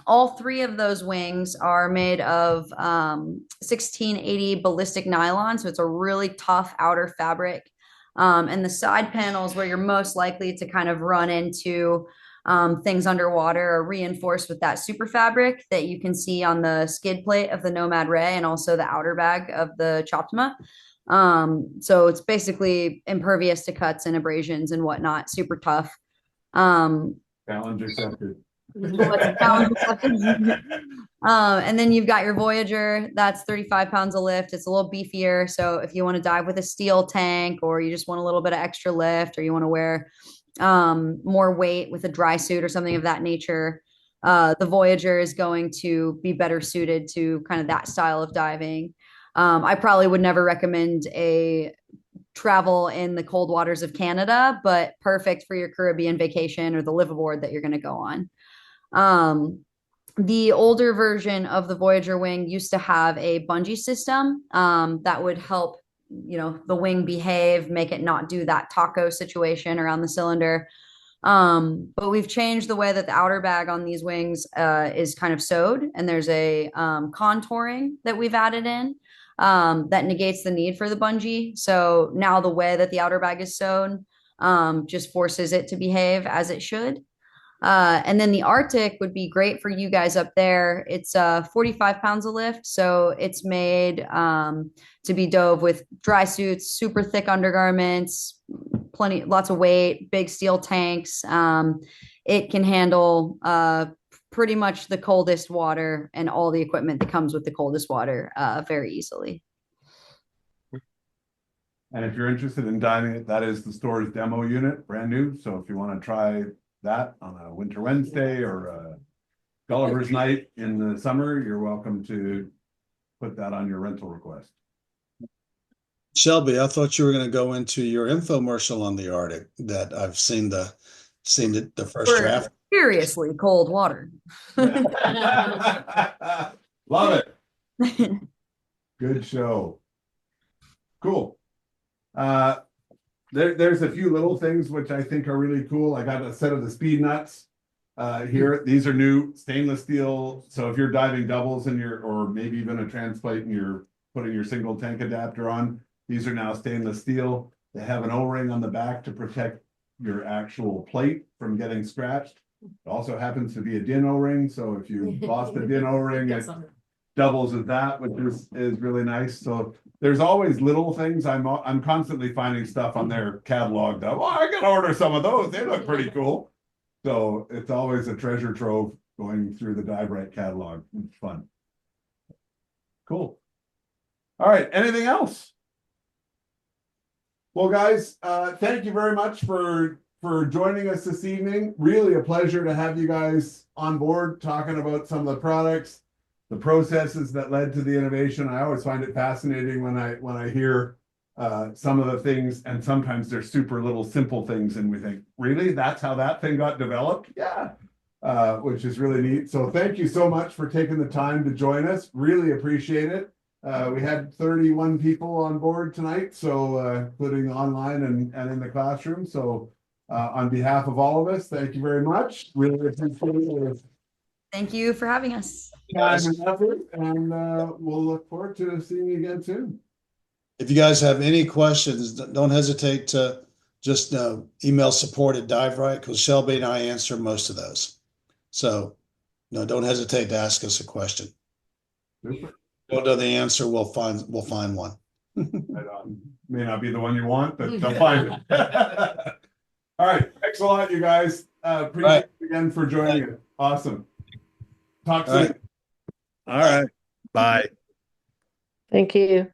All three of those wings are made of 1680 ballistic nylon. So it's a really tough outer fabric. And the side panels where you're most likely to kind of run into things underwater are reinforced with that super fabric that you can see on the skid plate of the Nomad Ray and also the outer bag of the Choptima. So it's basically impervious to cuts and abrasions and whatnot, super tough. Challenge accepted. And then you've got your Voyager, that's 35 pounds of lift. It's a little beefier. So if you want to dive with a steel tank, or you just want a little bit of extra lift, or you want to wear more weight with a dry suit or something of that nature, the Voyager is going to be better suited to kind of that style of diving. I probably would never recommend a travel in the cold waters of Canada, but perfect for your Caribbean vacation or the liveaboard that you're going to go on. The older version of the Voyager wing used to have a bungee system that would help, the wing behave, make it not do that taco situation around the cylinder. But we've changed the way that the outer bag on these wings is kind of sewed, and there's a contouring that we've added in that negates the need for the bungee. So now the way that the outer bag is sewn just forces it to behave as it should. And then the Arctic would be great for you guys up there. It's 45 pounds of lift. So it's made to be dove with dry suits, super thick undergarments, lots of weight, big steel tanks. It can handle pretty much the coldest water and all the equipment that comes with the coldest water very easily. And if you're interested in diving it, that is the store's demo unit, brand new. So if you want to try that on a winter Wednesday or a Gulliver's night in the summer, you're welcome to put that on your rental request. Shelby, I thought you were going to go into your infomercial on the Arctic. That I've seen the first draft. Seriously, cold water. Love it. Good show. Cool. There's a few little things which I think are really cool. I got a set of the speed nuts here. These are new stainless steel. So if you're diving doubles in or maybe even a transplate and you're putting your single tank adapter on, these are now stainless steel. They have an O-ring on the back to protect your actual plate from getting scratched. It also happens to be a DIN O-ring. So if you lost a DIN O-ring, it doubles as that, which is really nice. So there's always little things. I'm constantly finding stuff on their catalog that, I gotta order some of those. They look pretty cool. So it's always a treasure trove going through the DiveRite catalog. It's fun. Cool. All right. Anything else? Well, guys, thank you very much for joining us this evening. Really a pleasure to have you guys on board talking about some of the products, the processes that led to the innovation. I always find it fascinating when I hear some of the things, and sometimes they're super little simple things, and we think, really, that's how that thing got developed? Yeah, which is really neat. So thank you so much for taking the time to join us. Really appreciate it. We had 31 people on board tonight, so including online and in the classroom. So on behalf of all of us, thank you very much. Really appreciate it. Thank you for having us. Time and effort, and we'll look forward to seeing you again soon. If you guys have any questions, don't hesitate to just email support@DiveRite, because Shelby and I answer most of those. So don't hesitate to ask us a question. Super. Don't know the answer, we'll find one. Right on. May not be the one you want, but they'll find it. All right, thanks a lot, you guys. Appreciate it again for joining us. Awesome. Talk All right. soon. All right, bye. Thank you.